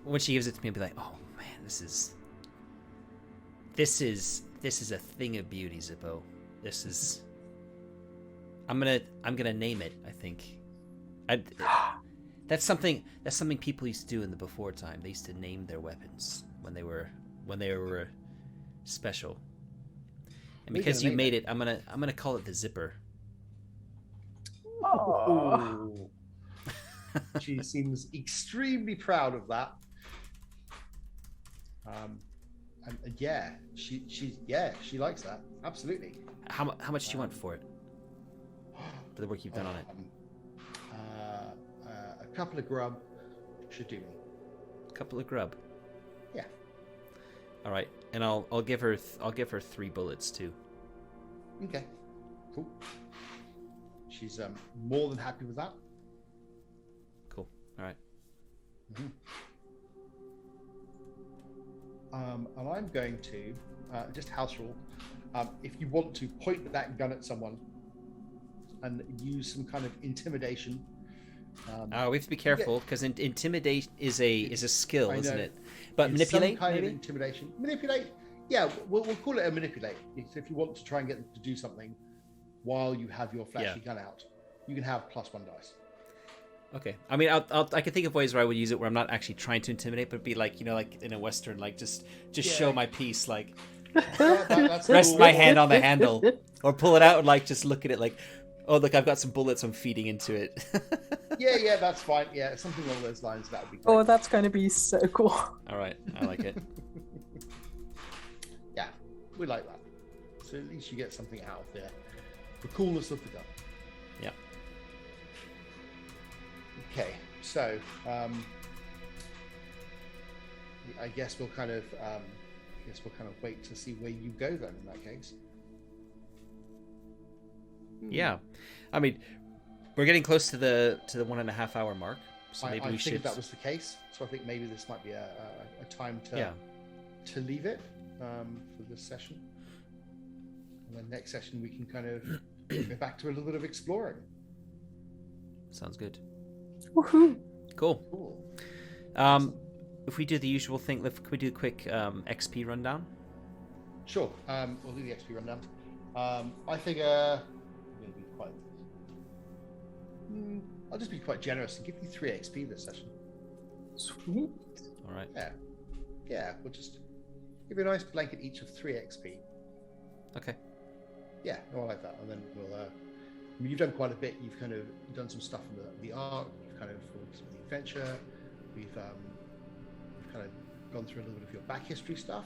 When she gives it to me, I'll be like, "Oh man, this is a thing of beauty, Zippo. This is." I'm gonna name it. I think. That's something people used to do in the before time. They used to name their weapons when they were special. And because you made it, I'm gonna call it the Zipper.
Oh.
She seems extremely proud of that. And yeah, she likes that. Absolutely.
How much do you want for it? For the work you've done on it?
A couple of grub should do me.
A couple of grub.
Yeah.
All right, and I'll give her 3 bullets too.
Okay. Cool. She's more than happy with that.
Cool. All right.
Mm-hmm. And I'm going to just house rule. If you want to point that gun at someone and use some kind of intimidation.
We have to be careful because intimidate is a skill, isn't it? But
It's
manipulate,
some kind
maybe?
of intimidation. Manipulate. Yeah, we'll call it a manipulate. So if you want to try and get them to do something while you have your flashy gun out, you can have +1 dice.
Okay. I mean, I can think of ways where I would use it where I'm not actually trying to intimidate, but be like, like in a Western, like just show my piece, like
That's
rest
cool.
my hand on the handle, or pull it out and like just look at it like, oh look, I've got some bullets I'm feeding into it.
Yeah, that's fine. Yeah, something along those lines. That would be great.
Oh, that's going to be so cool.
All right, I like it.
Yeah, we like that. So at least you get something out of there. The coolness of the gun.
Yeah.
Okay, so I guess we'll kind of wait to see where you go then. In that case.
Yeah, I mean, we're getting close to the 1.5 hour mark, so maybe
I
we
figured
should.
that was the case, so I think maybe this might be a time to leave it for this session, and then next session we can kind of go back to a little bit of exploring.
Sounds good.
Woohoo!
Cool. If we do the usual thing, can we do a quick XP rundown?
Sure. We'll do the XP rundown. I figure I'm going to be quite. I'll just be quite generous and give you 3 XP this session.
Sweet.
All right.
Yeah. We'll just give you a nice blanket each of 3 XP.
Okay.
Yeah, no, I like that. And then we'll. I mean, you've done quite a bit. You've kind of done some stuff in the arc. You've kind of focused on the adventure. We've kind of gone through a little bit of your back history stuff.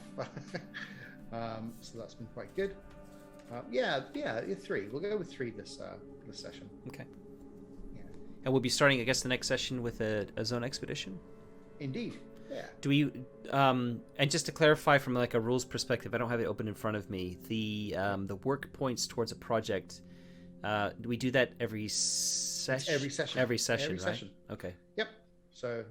So that's been quite good. Yeah, 3. We'll go with 3 this session.
Okay.
Yeah.
And we'll be starting, I guess, the next session with a zone expedition.
Indeed. Yeah.
Do we? And just to clarify from like a rules perspective, I don't have it open in front of me. The work points towards a project. Do we do that every session?
Every session.
Every session,
Every
right?
session.
Okay.
Yep. So.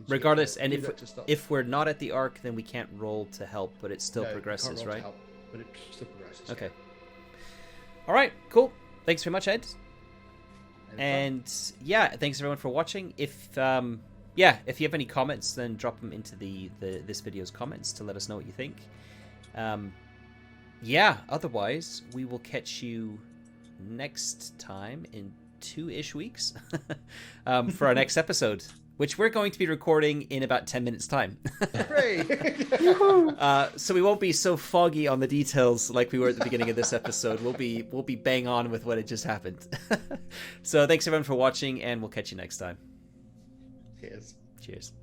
Regardless, and
if
if we're not at the arc, then we can't roll to help, but it still progresses, right?
Help, but it still progresses.
Okay.
Yeah.
All right. Cool. Thanks very much, Ed. And yeah, thanks everyone for watching. If you have any comments, then drop them into this video's comments to let us know what you think. Otherwise, we will catch you next time in 2-ish weeks for our next episode, which we're going to be recording in about 10 minutes time. So we won't be so foggy on the details like we were at the beginning of this episode. We'll be bang on with what had just happened. So thanks everyone for watching, and we'll catch you next time.
Cheers.
Cheers.